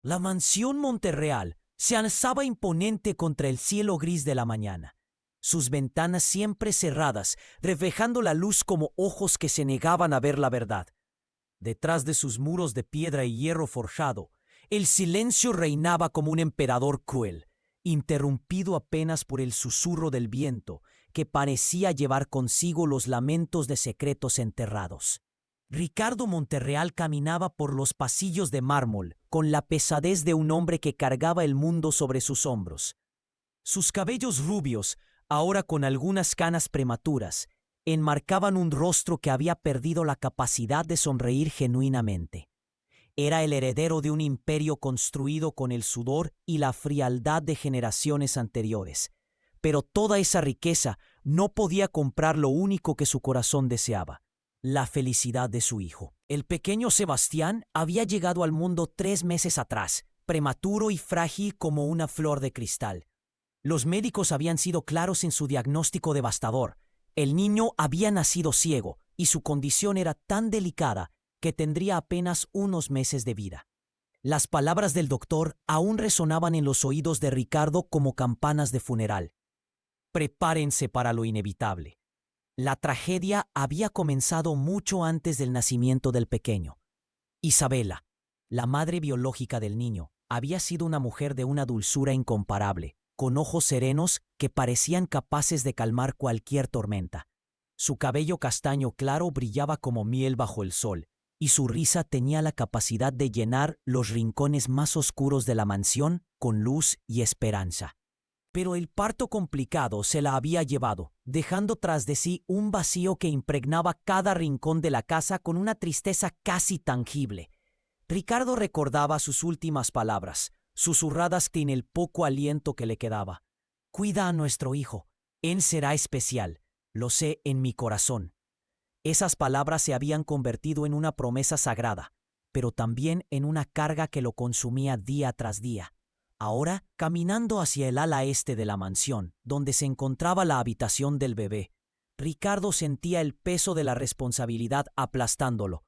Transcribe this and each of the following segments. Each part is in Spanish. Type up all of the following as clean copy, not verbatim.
La mansión Monterreal se alzaba imponente contra el cielo gris de la mañana, sus ventanas siempre cerradas, reflejando la luz como ojos que se negaban a ver la verdad. Detrás de sus muros de piedra y hierro forjado, el silencio reinaba como un emperador cruel, interrumpido apenas por el susurro del viento que parecía llevar consigo los lamentos de secretos enterrados. Ricardo Monterreal caminaba por los pasillos de mármol con la pesadez de un hombre que cargaba el mundo sobre sus hombros. Sus cabellos rubios, ahora con algunas canas prematuras, enmarcaban un rostro que había perdido la capacidad de sonreír genuinamente. Era el heredero de un imperio construido con el sudor y la frialdad de generaciones anteriores, pero toda esa riqueza no podía comprar lo único que su corazón deseaba: la felicidad de su hijo. El pequeño Sebastián había llegado al mundo 3 meses atrás, prematuro y frágil como una flor de cristal. Los médicos habían sido claros en su diagnóstico devastador. El niño había nacido ciego y su condición era tan delicada que tendría apenas unos meses de vida. Las palabras del doctor aún resonaban en los oídos de Ricardo como campanas de funeral. Prepárense para lo inevitable. La tragedia había comenzado mucho antes del nacimiento del pequeño. Isabela, la madre biológica del niño, había sido una mujer de una dulzura incomparable, con ojos serenos que parecían capaces de calmar cualquier tormenta. Su cabello castaño claro brillaba como miel bajo el sol, y su risa tenía la capacidad de llenar los rincones más oscuros de la mansión con luz y esperanza. Pero el parto complicado se la había llevado, dejando tras de sí un vacío que impregnaba cada rincón de la casa con una tristeza casi tangible. Ricardo recordaba sus últimas palabras, susurradas en el poco aliento que le quedaba. «Cuida a nuestro hijo, él será especial, lo sé en mi corazón». Esas palabras se habían convertido en una promesa sagrada, pero también en una carga que lo consumía día tras día. Ahora, caminando hacia el ala este de la mansión, donde se encontraba la habitación del bebé, Ricardo sentía el peso de la responsabilidad aplastándolo.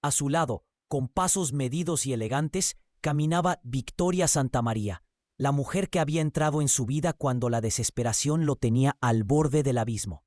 A su lado, con pasos medidos y elegantes, caminaba Victoria Santamaría, la mujer que había entrado en su vida cuando la desesperación lo tenía al borde del abismo.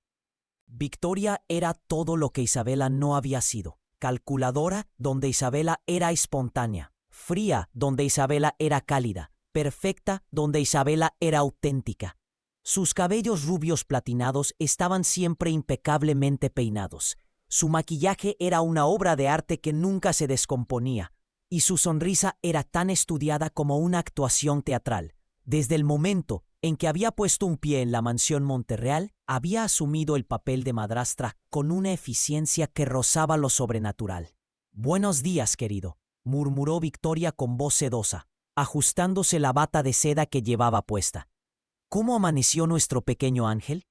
Victoria era todo lo que Isabela no había sido: calculadora donde Isabela era espontánea, fría donde Isabela era cálida, perfecta donde Isabela era auténtica. Sus cabellos rubios platinados estaban siempre impecablemente peinados. Su maquillaje era una obra de arte que nunca se descomponía, y su sonrisa era tan estudiada como una actuación teatral. Desde el momento en que había puesto un pie en la mansión Monterreal, había asumido el papel de madrastra con una eficiencia que rozaba lo sobrenatural. «Buenos días, querido», murmuró Victoria con voz sedosa, ajustándose la bata de seda que llevaba puesta. «¿Cómo amaneció nuestro pequeño ángel?»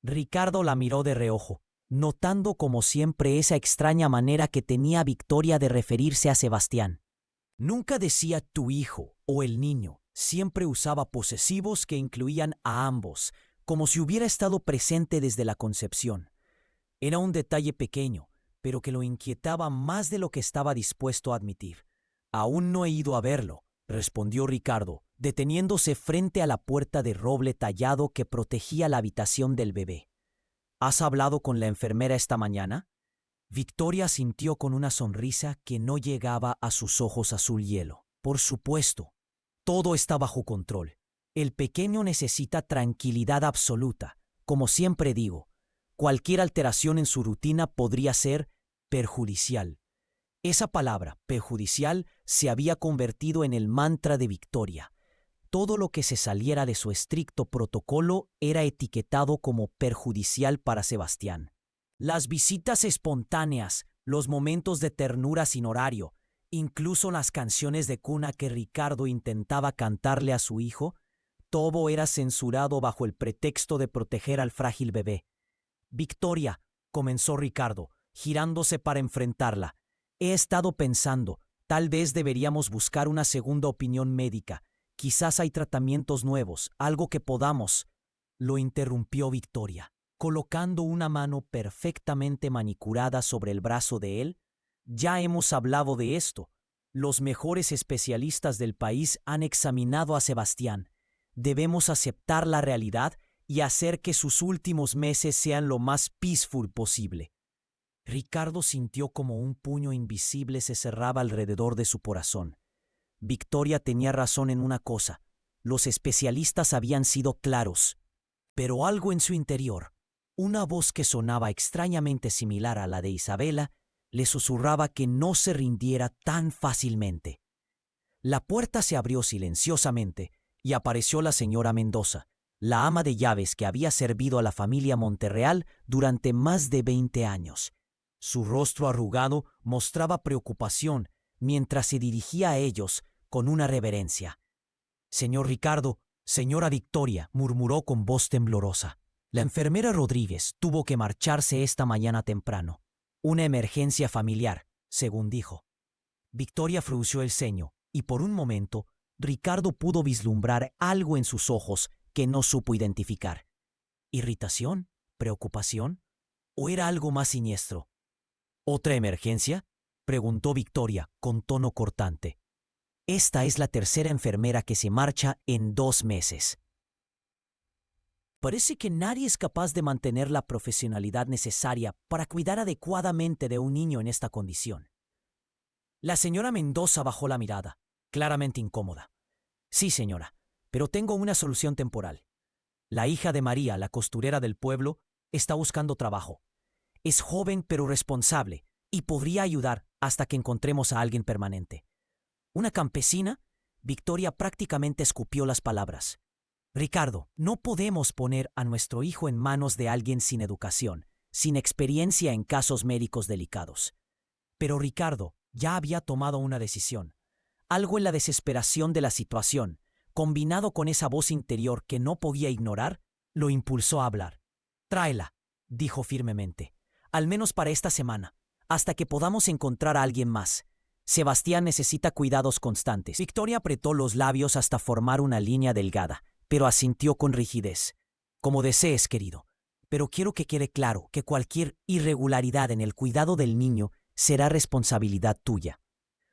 Ricardo la miró de reojo, notando como siempre esa extraña manera que tenía Victoria de referirse a Sebastián. Nunca decía «tu hijo» o «el niño», siempre usaba posesivos que incluían a ambos, como si hubiera estado presente desde la concepción. Era un detalle pequeño, pero que lo inquietaba más de lo que estaba dispuesto a admitir. «Aún no he ido a verlo», respondió Ricardo, deteniéndose frente a la puerta de roble tallado que protegía la habitación del bebé. «¿Has hablado con la enfermera esta mañana?» Victoria asintió con una sonrisa que no llegaba a sus ojos azul hielo. «Por supuesto. Todo está bajo control. El pequeño necesita tranquilidad absoluta. Como siempre digo, cualquier alteración en su rutina podría ser perjudicial». Esa palabra, perjudicial, se había convertido en el mantra de Victoria. Todo lo que se saliera de su estricto protocolo era etiquetado como perjudicial para Sebastián. Las visitas espontáneas, los momentos de ternura sin horario, incluso las canciones de cuna que Ricardo intentaba cantarle a su hijo, todo era censurado bajo el pretexto de proteger al frágil bebé. «Victoria», comenzó Ricardo, girándose para enfrentarla, «he estado pensando, tal vez deberíamos buscar una segunda opinión médica. Quizás hay tratamientos nuevos, algo que podamos». Lo interrumpió Victoria, colocando una mano perfectamente manicurada sobre el brazo de él. «Ya hemos hablado de esto. Los mejores especialistas del país han examinado a Sebastián. Debemos aceptar la realidad y hacer que sus últimos meses sean lo más peaceful posible. Ricardo sintió como un puño invisible se cerraba alrededor de su corazón. Victoria tenía razón en una cosa. Los especialistas habían sido claros. Pero algo en su interior, una voz que sonaba extrañamente similar a la de Isabela, le susurraba que no se rindiera tan fácilmente. La puerta se abrió silenciosamente y apareció la señora Mendoza, la ama de llaves que había servido a la familia Monterreal durante más de 20 años. Su rostro arrugado mostraba preocupación mientras se dirigía a ellos con una reverencia. «Señor Ricardo, señora Victoria», murmuró con voz temblorosa. «La enfermera Rodríguez tuvo que marcharse esta mañana temprano. Una emergencia familiar», según dijo. Victoria frunció el ceño y por un momento Ricardo pudo vislumbrar algo en sus ojos que no supo identificar. ¿Irritación? ¿Preocupación? ¿O era algo más siniestro? ¿Otra emergencia?, preguntó Victoria con tono cortante. «Esta es la tercera enfermera que se marcha en 2 meses. Parece que nadie es capaz de mantener la profesionalidad necesaria para cuidar adecuadamente de un niño en esta condición». La señora Mendoza bajó la mirada, claramente incómoda. «Sí, señora, pero tengo una solución temporal. La hija de María, la costurera del pueblo, está buscando trabajo. Es joven pero responsable y podría ayudar hasta que encontremos a alguien permanente». «¿Una campesina?», Victoria prácticamente escupió las palabras. «Ricardo, no podemos poner a nuestro hijo en manos de alguien sin educación, sin experiencia en casos médicos delicados». Pero Ricardo ya había tomado una decisión. Algo en la desesperación de la situación, combinado con esa voz interior que no podía ignorar, lo impulsó a hablar. «Tráela», dijo firmemente, «al menos para esta semana, hasta que podamos encontrar a alguien más. Sebastián necesita cuidados constantes». Victoria apretó los labios hasta formar una línea delgada, pero asintió con rigidez. «Como desees, querido. Pero quiero que quede claro que cualquier irregularidad en el cuidado del niño será responsabilidad tuya».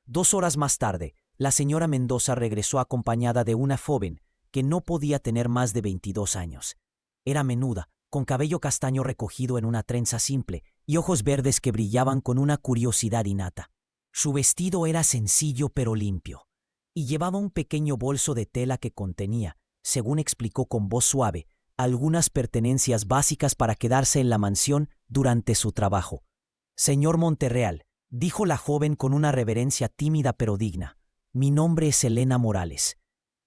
2 horas más tarde, la señora Mendoza regresó acompañada de una joven que no podía tener más de 22 años. Era menuda, con cabello castaño recogido en una trenza simple y ojos verdes que brillaban con una curiosidad innata. Su vestido era sencillo pero limpio, y llevaba un pequeño bolso de tela que contenía, según explicó con voz suave, algunas pertenencias básicas para quedarse en la mansión durante su trabajo. «Señor Monterreal», dijo la joven con una reverencia tímida pero digna, «mi nombre es Elena Morales.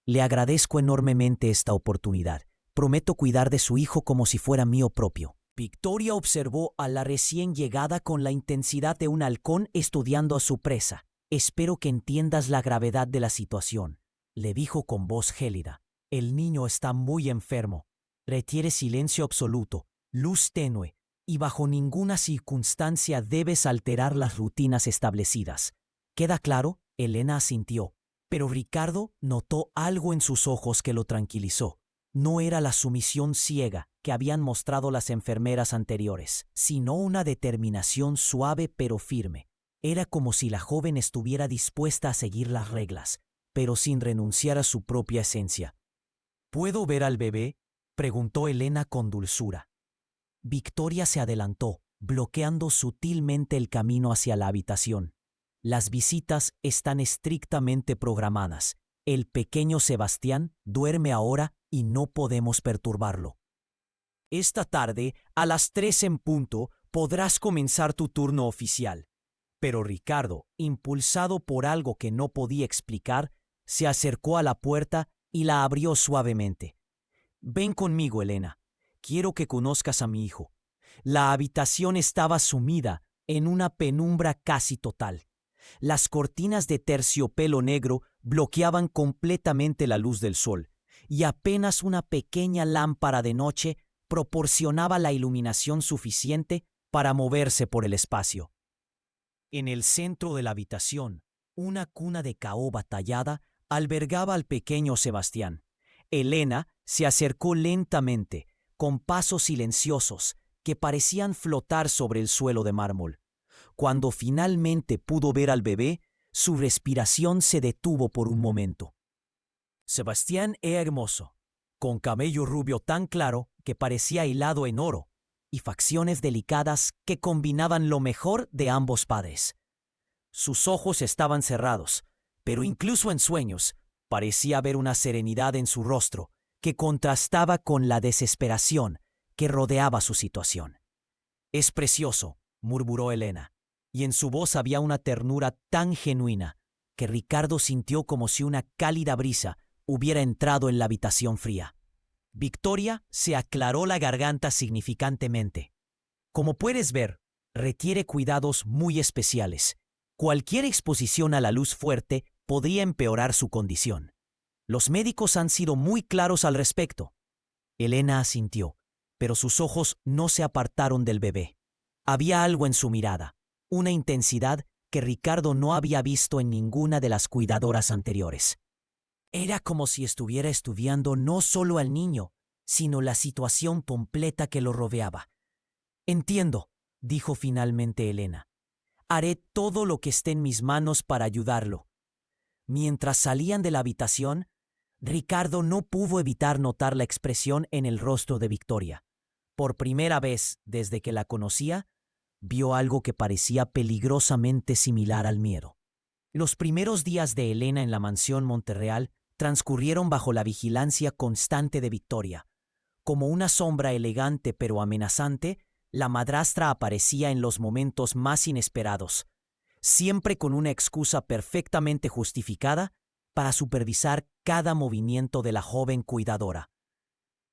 Le agradezco enormemente esta oportunidad. Prometo cuidar de su hijo como si fuera mío propio». Victoria observó a la recién llegada con la intensidad de un halcón estudiando a su presa. «Espero que entiendas la gravedad de la situación», le dijo con voz gélida. «El niño está muy enfermo. Requiere silencio absoluto, luz tenue, y bajo ninguna circunstancia debes alterar las rutinas establecidas. ¿Queda claro?». Elena asintió, pero Ricardo notó algo en sus ojos que lo tranquilizó. No era la sumisión ciega que habían mostrado las enfermeras anteriores, sino una determinación suave pero firme. Era como si la joven estuviera dispuesta a seguir las reglas, pero sin renunciar a su propia esencia. «¿Puedo ver al bebé?», preguntó Elena con dulzura. Victoria se adelantó, bloqueando sutilmente el camino hacia la habitación. «Las visitas están estrictamente programadas. El pequeño Sebastián duerme ahora y no podemos perturbarlo. Esta tarde, a las 3 en punto, podrás comenzar tu turno oficial». Pero Ricardo, impulsado por algo que no podía explicar, se acercó a la puerta y la abrió suavemente. «Ven conmigo, Elena. Quiero que conozcas a mi hijo». La habitación estaba sumida en una penumbra casi total. Las cortinas de terciopelo negro bloqueaban completamente la luz del sol, y apenas una pequeña lámpara de noche proporcionaba la iluminación suficiente para moverse por el espacio. En el centro de la habitación, una cuna de caoba tallada albergaba al pequeño Sebastián. Elena se acercó lentamente, con pasos silenciosos que parecían flotar sobre el suelo de mármol. Cuando finalmente pudo ver al bebé, Su respiración se detuvo por un momento. Sebastián era hermoso, con cabello rubio tan claro que parecía hilado en oro, y facciones delicadas que combinaban lo mejor de ambos padres. Sus ojos estaban cerrados, pero incluso en sueños parecía haber una serenidad en su rostro que contrastaba con la desesperación que rodeaba su situación. «Es precioso», murmuró Elena, y en su voz había una ternura tan genuina que Ricardo sintió como si una cálida brisa hubiera entrado en la habitación fría. Victoria se aclaró la garganta significantemente. «Como puedes ver, requiere cuidados muy especiales. Cualquier exposición a la luz fuerte podría empeorar su condición. Los médicos han sido muy claros al respecto». Elena asintió, pero sus ojos no se apartaron del bebé. Había algo en su mirada, una intensidad que Ricardo no había visto en ninguna de las cuidadoras anteriores. Era como si estuviera estudiando no solo al niño, sino la situación completa que lo rodeaba. «Entiendo», dijo finalmente Elena. «Haré todo lo que esté en mis manos para ayudarlo». Mientras salían de la habitación, Ricardo no pudo evitar notar la expresión en el rostro de Victoria. Por primera vez desde que la conocía, vio algo que parecía peligrosamente similar al miedo. Los primeros días de Elena en la mansión Monterreal transcurrieron bajo la vigilancia constante de Victoria. Como una sombra elegante pero amenazante, la madrastra aparecía en los momentos más inesperados, siempre con una excusa perfectamente justificada para supervisar cada movimiento de la joven cuidadora.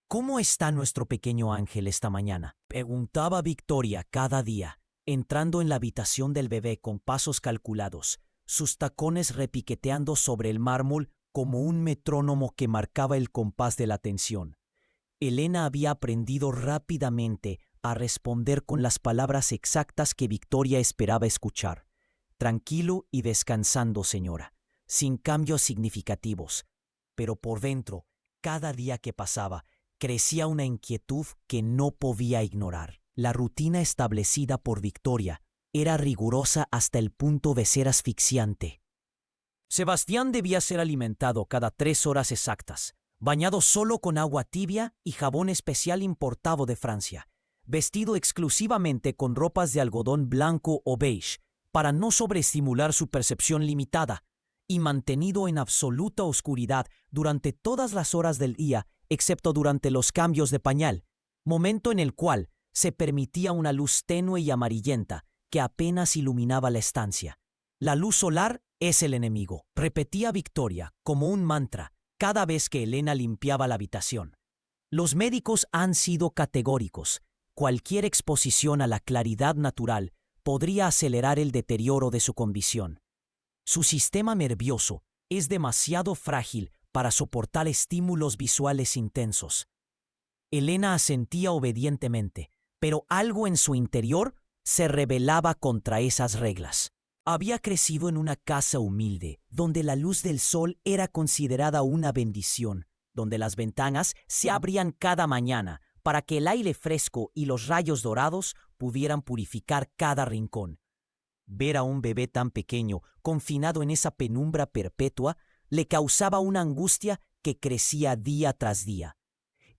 «¿Cómo está nuestro pequeño ángel esta mañana?», preguntaba Victoria cada día, entrando en la habitación del bebé con pasos calculados, sus tacones repiqueteando sobre el mármol como un metrónomo que marcaba el compás de la tensión. Elena había aprendido rápidamente a responder con las palabras exactas que Victoria esperaba escuchar. «Tranquilo y descansando, señora», sin cambios significativos. Pero por dentro, cada día que pasaba, crecía una inquietud que no podía ignorar. La rutina establecida por Victoria era rigurosa hasta el punto de ser asfixiante. Sebastián debía ser alimentado cada 3 horas exactas, bañado solo con agua tibia y jabón especial importado de Francia, vestido exclusivamente con ropas de algodón blanco o beige para no sobreestimular su percepción limitada, y mantenido en absoluta oscuridad durante todas las horas del día, excepto durante los cambios de pañal, momento en el cual se permitía una luz tenue y amarillenta que apenas iluminaba la estancia. «La luz solar es el enemigo», repetía Victoria como un mantra cada vez que Elena limpiaba la habitación. «Los médicos han sido categóricos. Cualquier exposición a la claridad natural podría acelerar el deterioro de su condición. Su sistema nervioso es demasiado frágil para soportar estímulos visuales intensos». Elena asentía obedientemente, pero algo en su interior se rebelaba contra esas reglas. Había crecido en una casa humilde, donde la luz del sol era considerada una bendición, donde las ventanas se abrían cada mañana para que el aire fresco y los rayos dorados pudieran purificar cada rincón. Ver a un bebé tan pequeño, confinado en esa penumbra perpetua, le causaba una angustia que crecía día tras día.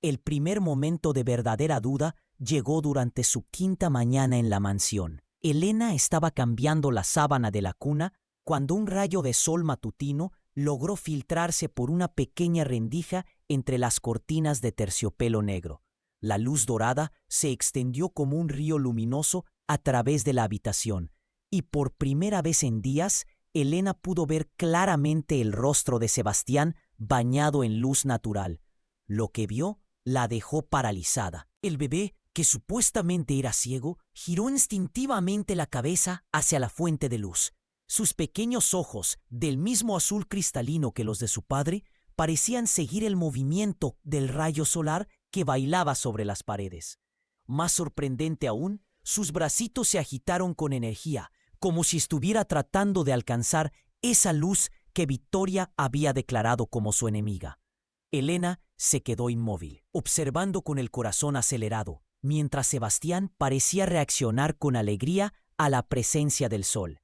El primer momento de verdadera duda llegó durante su 5ª mañana en la mansión. Elena estaba cambiando la sábana de la cuna cuando un rayo de sol matutino logró filtrarse por una pequeña rendija entre las cortinas de terciopelo negro. La luz dorada se extendió como un río luminoso a través de la habitación, y por primera vez en días, Elena pudo ver claramente el rostro de Sebastián bañado en luz natural. Lo que vio la dejó paralizada. El bebé, que supuestamente era ciego, giró instintivamente la cabeza hacia la fuente de luz. Sus pequeños ojos, del mismo azul cristalino que los de su padre, parecían seguir el movimiento del rayo solar que bailaba sobre las paredes. Más sorprendente aún, sus bracitos se agitaron con energía, como si estuviera tratando de alcanzar esa luz que Victoria había declarado como su enemiga. Elena se quedó inmóvil, observando con el corazón acelerado, mientras Sebastián parecía reaccionar con alegría a la presencia del sol.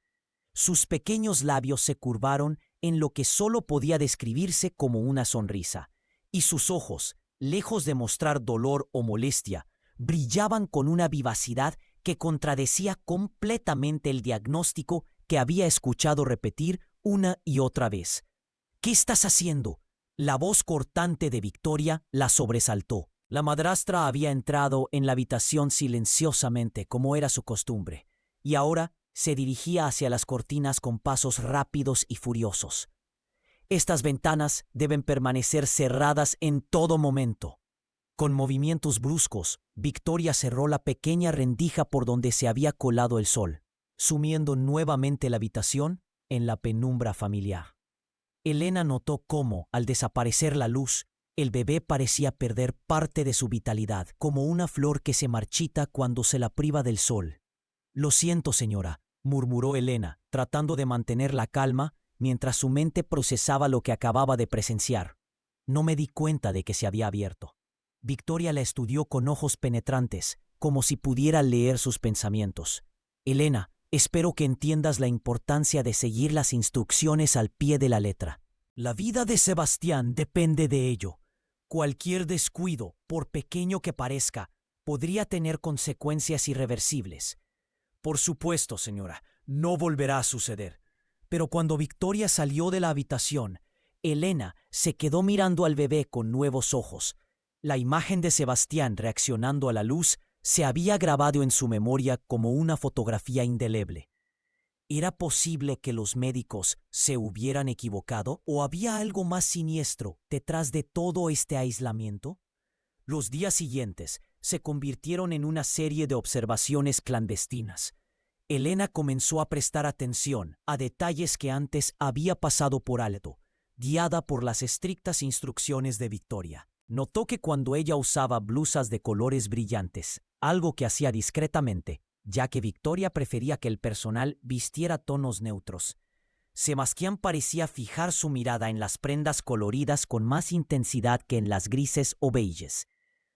Sus pequeños labios se curvaron en lo que solo podía describirse como una sonrisa, y sus ojos, lejos de mostrar dolor o molestia, brillaban con una vivacidad que contradecía completamente el diagnóstico que había escuchado repetir una y otra vez. «¿Qué estás haciendo?». La voz cortante de Victoria la sobresaltó. La madrastra había entrado en la habitación silenciosamente, como era su costumbre, y ahora se dirigía hacia las cortinas con pasos rápidos y furiosos. «Estas ventanas deben permanecer cerradas en todo momento». Con movimientos bruscos, Victoria cerró la pequeña rendija por donde se había colado el sol, sumiendo nuevamente la habitación en la penumbra familiar. Elena notó cómo, al desaparecer la luz, el bebé parecía perder parte de su vitalidad, como una flor que se marchita cuando se la priva del sol. «Lo siento, señora», murmuró Elena, tratando de mantener la calma mientras su mente procesaba lo que acababa de presenciar. «No me di cuenta de que se había abierto». Victoria la estudió con ojos penetrantes, como si pudiera leer sus pensamientos. «Elena, espero que entiendas la importancia de seguir las instrucciones al pie de la letra. La vida de Sebastián depende de ello. Cualquier descuido, por pequeño que parezca, podría tener consecuencias irreversibles». «Por supuesto, señora, no volverá a suceder». Pero cuando Victoria salió de la habitación, Elena se quedó mirando al bebé con nuevos ojos. La imagen de Sebastián reaccionando a la luz se había grabado en su memoria como una fotografía indeleble. ¿Era posible que los médicos se hubieran equivocado o había algo más siniestro detrás de todo este aislamiento? Los días siguientes se convirtieron en una serie de observaciones clandestinas. Elena comenzó a prestar atención a detalles que antes había pasado por alto, guiada por las estrictas instrucciones de Victoria. Notó que cuando ella usaba blusas de colores brillantes, algo que hacía discretamente, ya que Victoria prefería que el personal vistiera tonos neutros, Sebastián parecía fijar su mirada en las prendas coloridas con más intensidad que en las grises o beiges.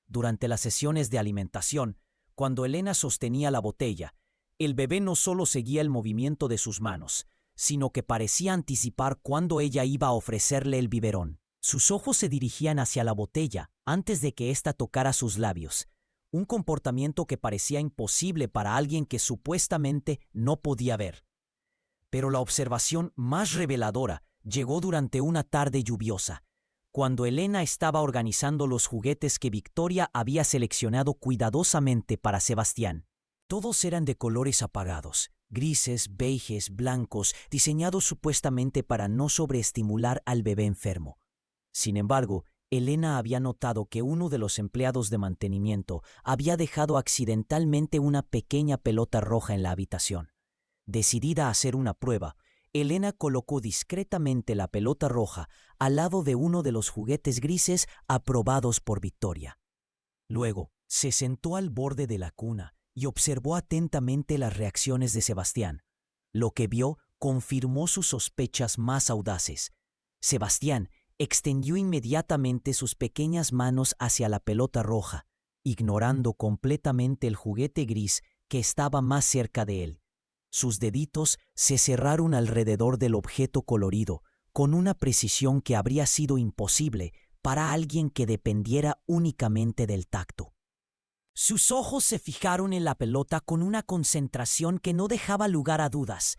Durante las sesiones de alimentación, cuando Elena sostenía la botella, el bebé no solo seguía el movimiento de sus manos, sino que parecía anticipar cuándo ella iba a ofrecerle el biberón. Sus ojos se dirigían hacia la botella antes de que ésta tocara sus labios, un comportamiento que parecía imposible para alguien que supuestamente no podía ver. Pero la observación más reveladora llegó durante una tarde lluviosa, cuando Elena estaba organizando los juguetes que Victoria había seleccionado cuidadosamente para Sebastián. Todos eran de colores apagados, grises, beiges, blancos, diseñados supuestamente para no sobreestimular al bebé enfermo. Sin embargo, Elena había notado que uno de los empleados de mantenimiento había dejado accidentalmente una pequeña pelota roja en la habitación. Decidida a hacer una prueba, Elena colocó discretamente la pelota roja al lado de uno de los juguetes grises aprobados por Victoria. Luego, se sentó al borde de la cuna y observó atentamente las reacciones de Sebastián. Lo que vio confirmó sus sospechas más audaces. Sebastián extendió inmediatamente sus pequeñas manos hacia la pelota roja, ignorando completamente el juguete gris que estaba más cerca de él. Sus deditos se cerraron alrededor del objeto colorido, con una precisión que habría sido imposible para alguien que dependiera únicamente del tacto. Sus ojos se fijaron en la pelota con una concentración que no dejaba lugar a dudas.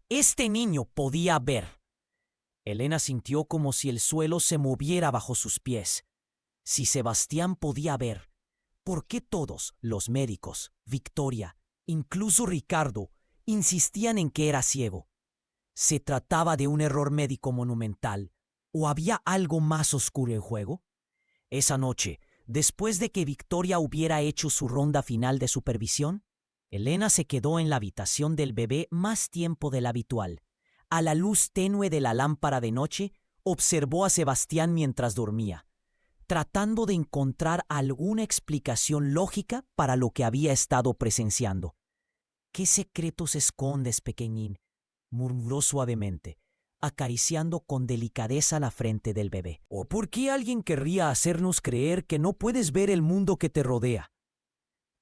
Este niño podía ver. Elena sintió como si el suelo se moviera bajo sus pies. Si Sebastián podía ver, ¿por qué todos los médicos, Victoria, incluso Ricardo, insistían en que era ciego? ¿Se trataba de un error médico monumental o había algo más oscuro en juego? Esa noche, después de que Victoria hubiera hecho su ronda final de supervisión, Elena se quedó en la habitación del bebé más tiempo del habitual. A la luz tenue de la lámpara de noche, observó a Sebastián mientras dormía, tratando de encontrar alguna explicación lógica para lo que había estado presenciando. «¿Qué secretos escondes, pequeñín?», murmuró suavemente, acariciando con delicadeza la frente del bebé. «¿O por qué alguien querría hacernos creer que no puedes ver el mundo que te rodea?».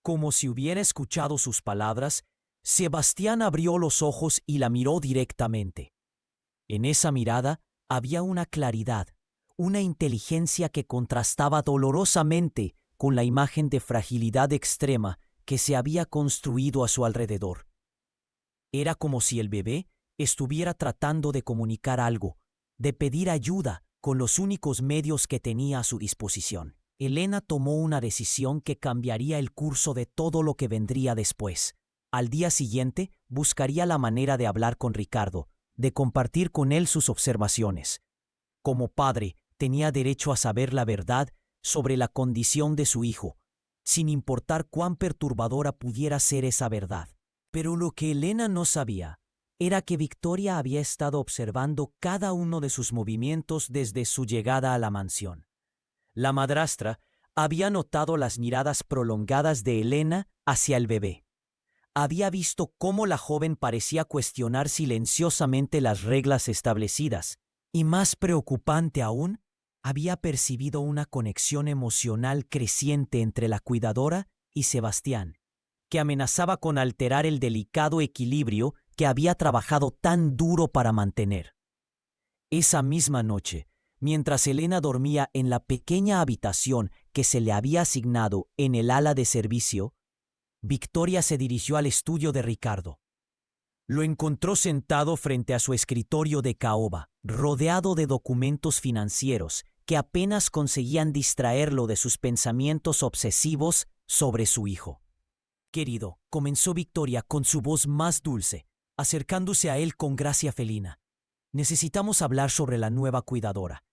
Como si hubiera escuchado sus palabras, Sebastián abrió los ojos y la miró directamente. En esa mirada había una claridad, una inteligencia que contrastaba dolorosamente con la imagen de fragilidad extrema que se había construido a su alrededor. Era como si el bebé estuviera tratando de comunicar algo, de pedir ayuda con los únicos medios que tenía a su disposición. Elena tomó una decisión que cambiaría el curso de todo lo que vendría después. Al día siguiente buscaría la manera de hablar con Ricardo, de compartir con él sus observaciones. Como padre, tenía derecho a saber la verdad sobre la condición de su hijo, sin importar cuán perturbadora pudiera ser esa verdad. Pero lo que Elena no sabía era que Victoria había estado observando cada uno de sus movimientos desde su llegada a la mansión. La madrastra había notado las miradas prolongadas de Elena hacia el bebé. Había visto cómo la joven parecía cuestionar silenciosamente las reglas establecidas, y más preocupante aún, había percibido una conexión emocional creciente entre la cuidadora y Sebastián, que amenazaba con alterar el delicado equilibrio que había trabajado tan duro para mantener. Esa misma noche, mientras Elena dormía en la pequeña habitación que se le había asignado en el ala de servicio, Victoria se dirigió al estudio de Ricardo. Lo encontró sentado frente a su escritorio de caoba, rodeado de documentos financieros que apenas conseguían distraerlo de sus pensamientos obsesivos sobre su hijo. «Querido», comenzó Victoria con su voz más dulce, acercándose a él con gracia felina. «Necesitamos hablar sobre la nueva cuidadora».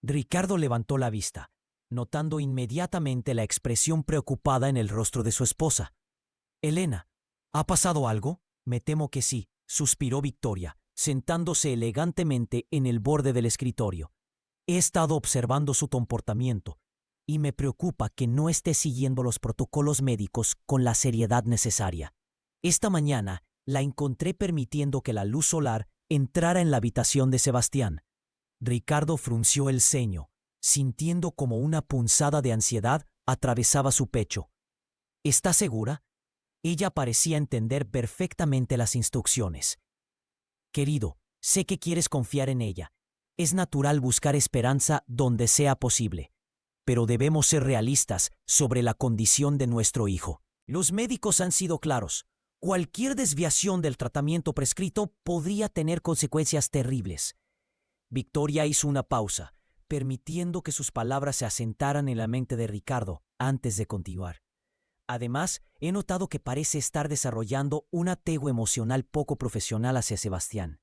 Ricardo levantó la vista, notando inmediatamente la expresión preocupada en el rostro de su esposa. «Elena, ¿ha pasado algo?» «Me temo que sí», suspiró Victoria, sentándose elegantemente en el borde del escritorio. «He estado observando su comportamiento y me preocupa que no esté siguiendo los protocolos médicos con la seriedad necesaria. Esta mañana la encontré permitiendo que la luz solar entrara en la habitación de Sebastián». Ricardo frunció el ceño, sintiendo como una punzada de ansiedad atravesaba su pecho. «¿Está segura?» Ella parecía entender perfectamente las instrucciones. «Querido, sé que quieres confiar en ella. Es natural buscar esperanza donde sea posible. Pero debemos ser realistas sobre la condición de nuestro hijo. Los médicos han sido claros. Cualquier desviación del tratamiento prescrito podría tener consecuencias terribles». Victoria hizo una pausa, permitiendo que sus palabras se asentaran en la mente de Ricardo antes de continuar. «Además, he notado que parece estar desarrollando un apego emocional poco profesional hacia Sebastián.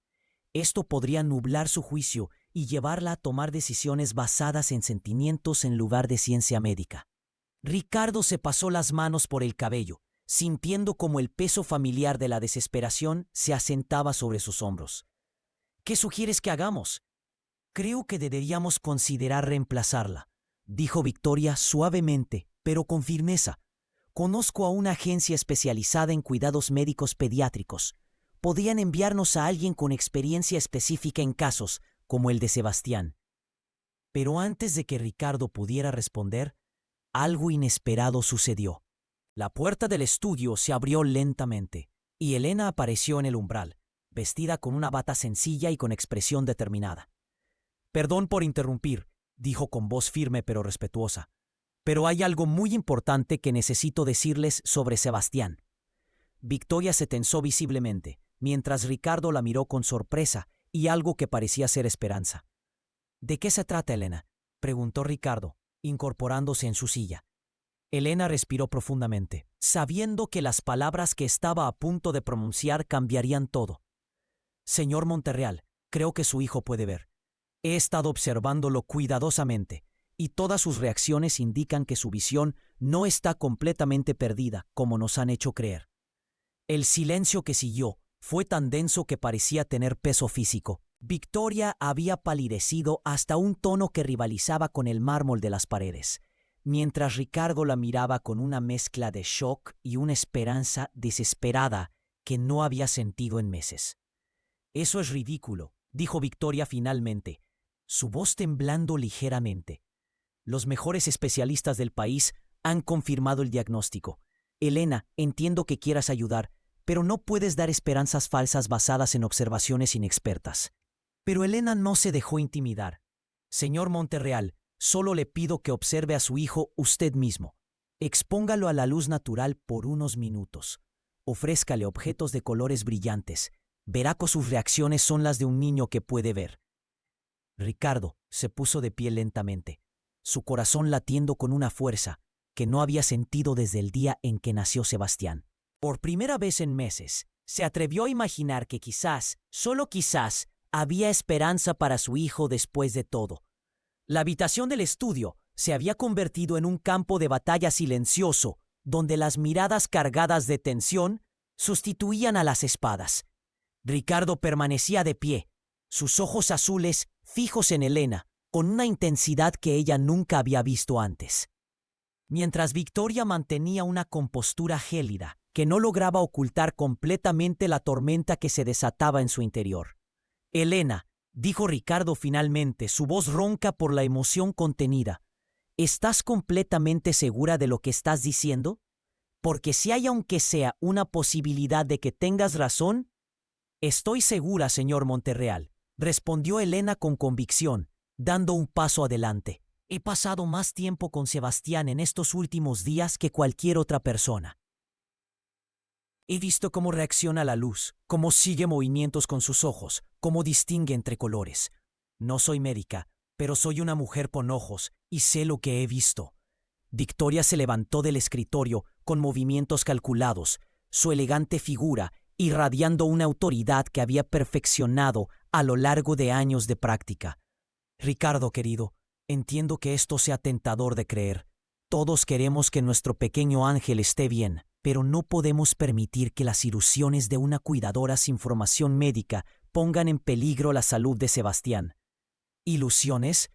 Esto podría nublar su juicio y llevarla a tomar decisiones basadas en sentimientos en lugar de ciencia médica». Ricardo se pasó las manos por el cabello, sintiendo como el peso familiar de la desesperación se asentaba sobre sus hombros. «¿Qué sugieres que hagamos?» «Creo que deberíamos considerar reemplazarla», dijo Victoria suavemente, pero con firmeza. «Conozco a una agencia especializada en cuidados médicos pediátricos. Podrían enviarnos a alguien con experiencia específica en casos como el de Sebastián». Pero antes de que Ricardo pudiera responder, algo inesperado sucedió. La puerta del estudio se abrió lentamente y Elena apareció en el umbral, vestida con una bata sencilla y con expresión determinada. «Perdón por interrumpir», dijo con voz firme pero respetuosa, «pero hay algo muy importante que necesito decirles sobre Sebastián». Victoria se tensó visiblemente, mientras Ricardo la miró con sorpresa y algo que parecía ser esperanza. «¿De qué se trata, Elena?», preguntó Ricardo, incorporándose en su silla. Elena respiró profundamente, sabiendo que las palabras que estaba a punto de pronunciar cambiarían todo. «Señor Monterreal, creo que su hijo puede ver. He estado observándolo cuidadosamente, y todas sus reacciones indican que su visión no está completamente perdida, como nos han hecho creer». El silencio que siguió fue tan denso que parecía tener peso físico. Victoria había palidecido hasta un tono que rivalizaba con el mármol de las paredes, mientras Ricardo la miraba con una mezcla de shock y una esperanza desesperada que no había sentido en meses. «Eso es ridículo», dijo Victoria finalmente, su voz temblando ligeramente. «Los mejores especialistas del país han confirmado el diagnóstico. Elena, entiendo que quieras ayudar, pero no puedes dar esperanzas falsas basadas en observaciones inexpertas. Pero Elena no se dejó intimidar. Señor Monterreal, solo le pido que observe a su hijo usted mismo. Expóngalo a la luz natural por unos minutos. Ofrézcale objetos de colores brillantes. Verá que sus reacciones son las de un niño que puede ver. Ricardo se puso de pie lentamente, su corazón latiendo con una fuerza que no había sentido desde el día en que nació Sebastián. Por primera vez en meses, se atrevió a imaginar que quizás, solo quizás, había esperanza para su hijo después de todo. La habitación del estudio se había convertido en un campo de batalla silencioso, donde las miradas cargadas de tensión sustituían a las espadas. Ricardo permanecía de pie, sus ojos azules fijos en Elena, con una intensidad que ella nunca había visto antes. Mientras Victoria mantenía una compostura gélida, que no lograba ocultar completamente la tormenta que se desataba en su interior. Elena, dijo Ricardo finalmente, su voz ronca por la emoción contenida, ¿estás completamente segura de lo que estás diciendo? Porque si hay aunque sea una posibilidad de que tengas razón. Estoy segura, señor Monterreal, respondió Elena con convicción, dando un paso adelante. He pasado más tiempo con Sebastián en estos últimos días que cualquier otra persona. He visto cómo reacciona a la luz, cómo sigue movimientos con sus ojos, cómo distingue entre colores. No soy médica, pero soy una mujer con ojos y sé lo que he visto. Victoria se levantó del escritorio con movimientos calculados, su elegante figura irradiando una autoridad que había perfeccionado a lo largo de años de práctica. Ricardo, querido, entiendo que esto sea tentador de creer. Todos queremos que nuestro pequeño ángel esté bien, pero no podemos permitir que las ilusiones de una cuidadora sin formación médica pongan en peligro la salud de Sebastián. ¿Ilusiones?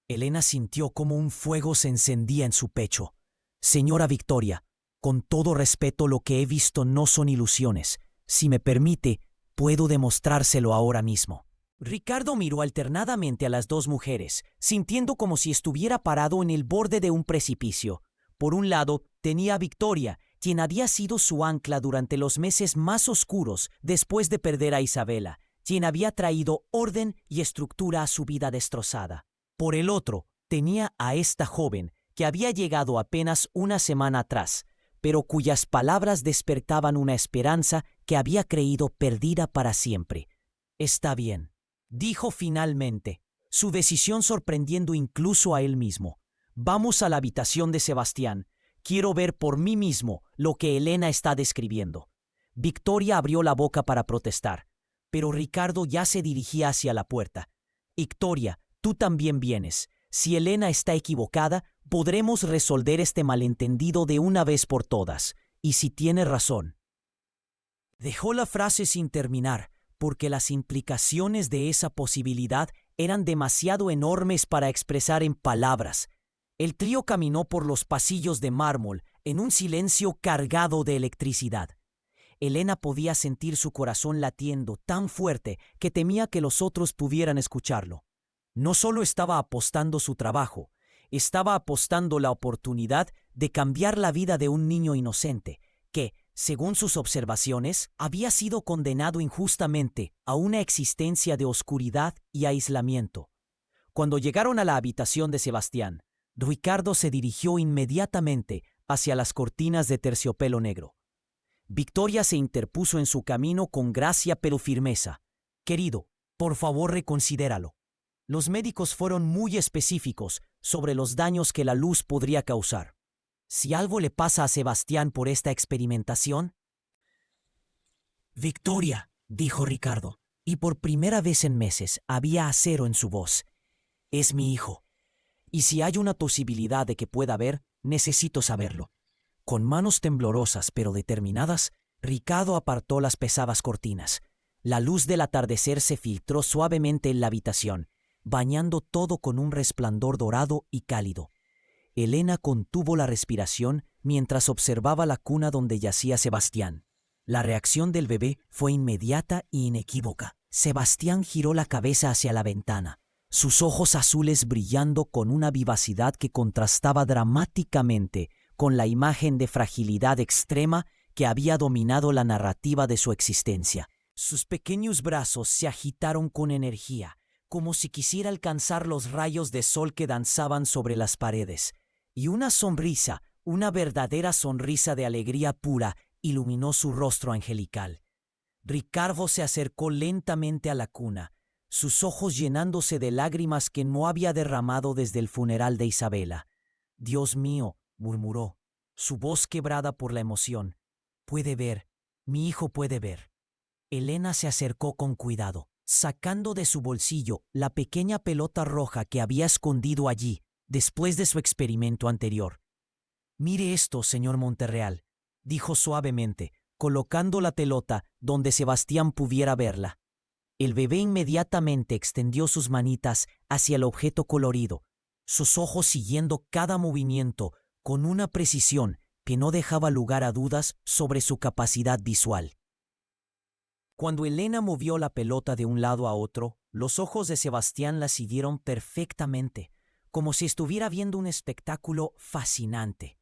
Elena sintió como un fuego se encendía en su pecho. Señora Victoria, con todo respeto, lo que he visto no son ilusiones. Si me permite, puedo demostrárselo ahora mismo. Ricardo miró alternadamente a las dos mujeres, sintiendo como si estuviera parado en el borde de un precipicio. Por un lado, tenía a Victoria, quien había sido su ancla durante los meses más oscuros después de perder a Isabela, quien había traído orden y estructura a su vida destrozada. Por el otro, tenía a esta joven, que había llegado apenas una semana atrás, pero cuyas palabras despertaban una esperanza que había creído perdida para siempre. Está bien, dijo finalmente, su decisión sorprendiendo incluso a él mismo. Vamos a la habitación de Sebastián. Quiero ver por mí mismo lo que Elena está describiendo. Victoria abrió la boca para protestar, pero Ricardo ya se dirigía hacia la puerta. Victoria, tú también vienes. Si Elena está equivocada, podremos resolver este malentendido de una vez por todas. Y si tiene razón. Dejó la frase sin terminar, porque las implicaciones de esa posibilidad eran demasiado enormes para expresar en palabras. El trío caminó por los pasillos de mármol en un silencio cargado de electricidad. Elena podía sentir su corazón latiendo tan fuerte que temía que los otros pudieran escucharlo. No solo estaba apostando su trabajo, estaba apostando la oportunidad de cambiar la vida de un niño inocente que, según sus observaciones, había sido condenado injustamente a una existencia de oscuridad y aislamiento. Cuando llegaron a la habitación de Sebastián, Ricardo se dirigió inmediatamente hacia las cortinas de terciopelo negro. Victoria se interpuso en su camino con gracia pero firmeza. Querido, por favor reconsidéralo. Los médicos fueron muy específicos sobre los daños que la luz podría causar. Si algo le pasa a Sebastián por esta experimentación... Victoria, dijo Ricardo, y por primera vez en meses había acero en su voz. Es mi hijo. Y si hay una posibilidad de que pueda ver, necesito saberlo. Con manos temblorosas pero determinadas, Ricardo apartó las pesadas cortinas. La luz del atardecer se filtró suavemente en la habitación, bañando todo con un resplandor dorado y cálido. Elena contuvo la respiración mientras observaba la cuna donde yacía Sebastián. La reacción del bebé fue inmediata e inequívoca. Sebastián giró la cabeza hacia la ventana, sus ojos azules brillando con una vivacidad que contrastaba dramáticamente con la imagen de fragilidad extrema que había dominado la narrativa de su existencia. Sus pequeños brazos se agitaron con energía, como si quisiera alcanzar los rayos de sol que danzaban sobre las paredes, y una sonrisa, una verdadera sonrisa de alegría pura, iluminó su rostro angelical. Ricardo se acercó lentamente a la cuna, sus ojos llenándose de lágrimas que no había derramado desde el funeral de Isabela. «Dios mío», murmuró, su voz quebrada por la emoción. «Puede ver, mi hijo puede ver». Elena se acercó con cuidado, sacando de su bolsillo la pequeña pelota roja que había escondido allí después de su experimento anterior. «Mire esto, señor Monterreal», dijo suavemente, colocando la pelota donde Sebastián pudiera verla. El bebé inmediatamente extendió sus manitas hacia el objeto colorido, sus ojos siguiendo cada movimiento con una precisión que no dejaba lugar a dudas sobre su capacidad visual. Cuando Elena movió la pelota de un lado a otro, los ojos de Sebastián la siguieron perfectamente, como si estuviera viendo un espectáculo fascinante.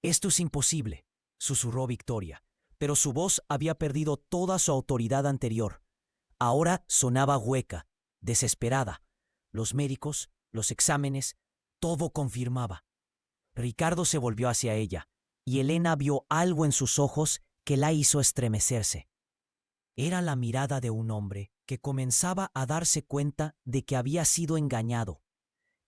«Esto es imposible», susurró Victoria, pero su voz había perdido toda su autoridad anterior. Ahora sonaba hueca, desesperada. Los médicos, los exámenes, todo confirmaba. Ricardo se volvió hacia ella, y Elena vio algo en sus ojos que la hizo estremecerse. Era la mirada de un hombre que comenzaba a darse cuenta de que había sido engañado,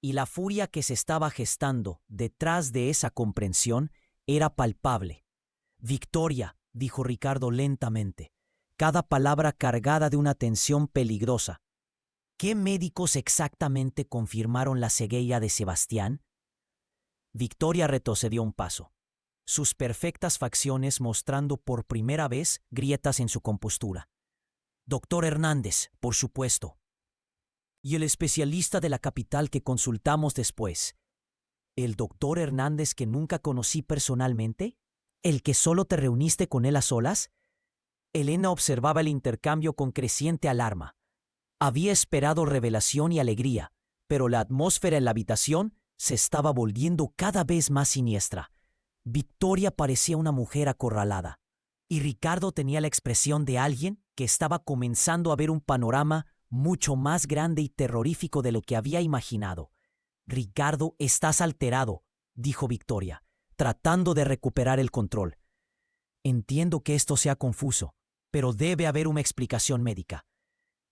y la furia que se estaba gestando detrás de esa comprensión era palpable. «Victoria», dijo Ricardo lentamente, cada palabra cargada de una tensión peligrosa. «¿Qué médicos exactamente confirmaron la ceguera de Sebastián?» Victoria retrocedió un paso, sus perfectas facciones mostrando por primera vez grietas en su compostura. «Doctor Hernández, por supuesto. Y el especialista de la capital que consultamos después. ¿El doctor Hernández que nunca conocí personalmente? ¿El que solo te reuniste con él a solas?» Elena observaba el intercambio con creciente alarma. Había esperado revelación y alegría, pero la atmósfera en la habitación se estaba volviendo cada vez más siniestra. Victoria parecía una mujer acorralada, y Ricardo tenía la expresión de alguien que estaba comenzando a ver un panorama mucho más grande y terrorífico de lo que había imaginado. «Ricardo, estás alterado», dijo Victoria, tratando de recuperar el control. «Entiendo que esto sea confuso, pero debe haber una explicación médica.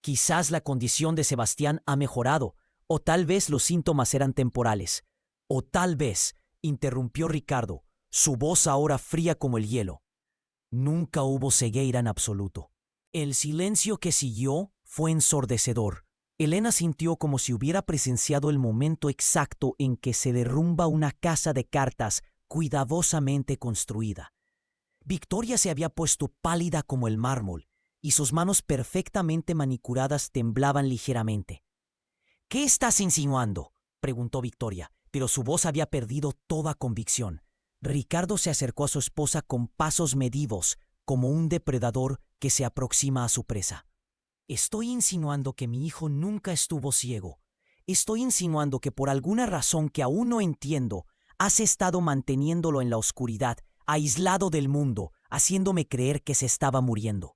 Quizás la condición de Sebastián ha mejorado, o tal vez los síntomas eran temporales. O tal vez», interrumpió Ricardo, su voz ahora fría como el hielo, «nunca hubo ceguera en absoluto». El silencio que siguió fue ensordecedor. Elena sintió como si hubiera presenciado el momento exacto en que se derrumba una casa de cartas cuidadosamente construida. Victoria se había puesto pálida como el mármol, y sus manos perfectamente manicuradas temblaban ligeramente. «¿Qué estás insinuando?», preguntó Victoria, pero su voz había perdido toda convicción. Ricardo se acercó a su esposa con pasos medidos, como un depredador que se aproxima a su presa. «Estoy insinuando que mi hijo nunca estuvo ciego. Estoy insinuando que por alguna razón que aún no entiendo, has estado manteniéndolo en la oscuridad, aislado del mundo, haciéndome creer que se estaba muriendo».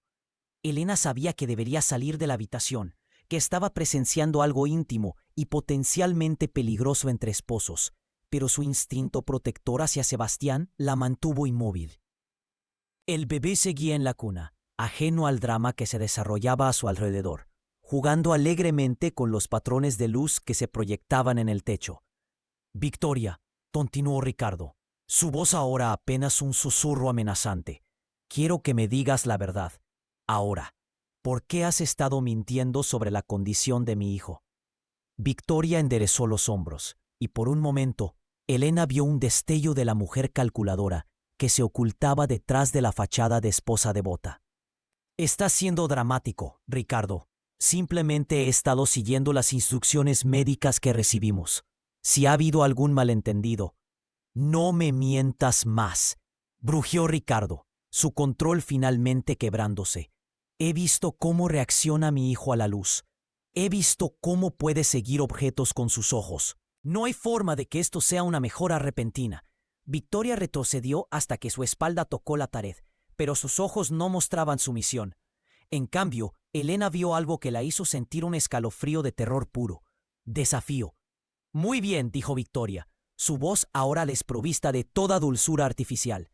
Elena sabía que debería salir de la habitación, que estaba presenciando algo íntimo y potencialmente peligroso entre esposos, pero su instinto protector hacia Sebastián la mantuvo inmóvil. El bebé seguía en la cuna, ajeno al drama que se desarrollaba a su alrededor, jugando alegremente con los patrones de luz que se proyectaban en el techo. «Victoria», continuó Ricardo, su voz ahora apenas un susurro amenazante, «quiero que me digas la verdad. Ahora, ¿por qué has estado mintiendo sobre la condición de mi hijo?» Victoria enderezó los hombros, y por un momento, Elena vio un destello de la mujer calculadora que se ocultaba detrás de la fachada de esposa devota. «Estás siendo dramático, Ricardo. Simplemente he estado siguiendo las instrucciones médicas que recibimos. Si ha habido algún malentendido, no me mientas más», brujió Ricardo, su control finalmente quebrándose. «He visto cómo reacciona mi hijo a la luz. He visto cómo puede seguir objetos con sus ojos. No hay forma de que esto sea una mejora repentina. Victoria retrocedió hasta que su espalda tocó la pared, pero sus ojos no mostraban sumisión. En cambio, Elena vio algo que la hizo sentir un escalofrío de terror puro. Desafío. Muy bien, dijo Victoria, su voz ahora desprovista de toda dulzura artificial.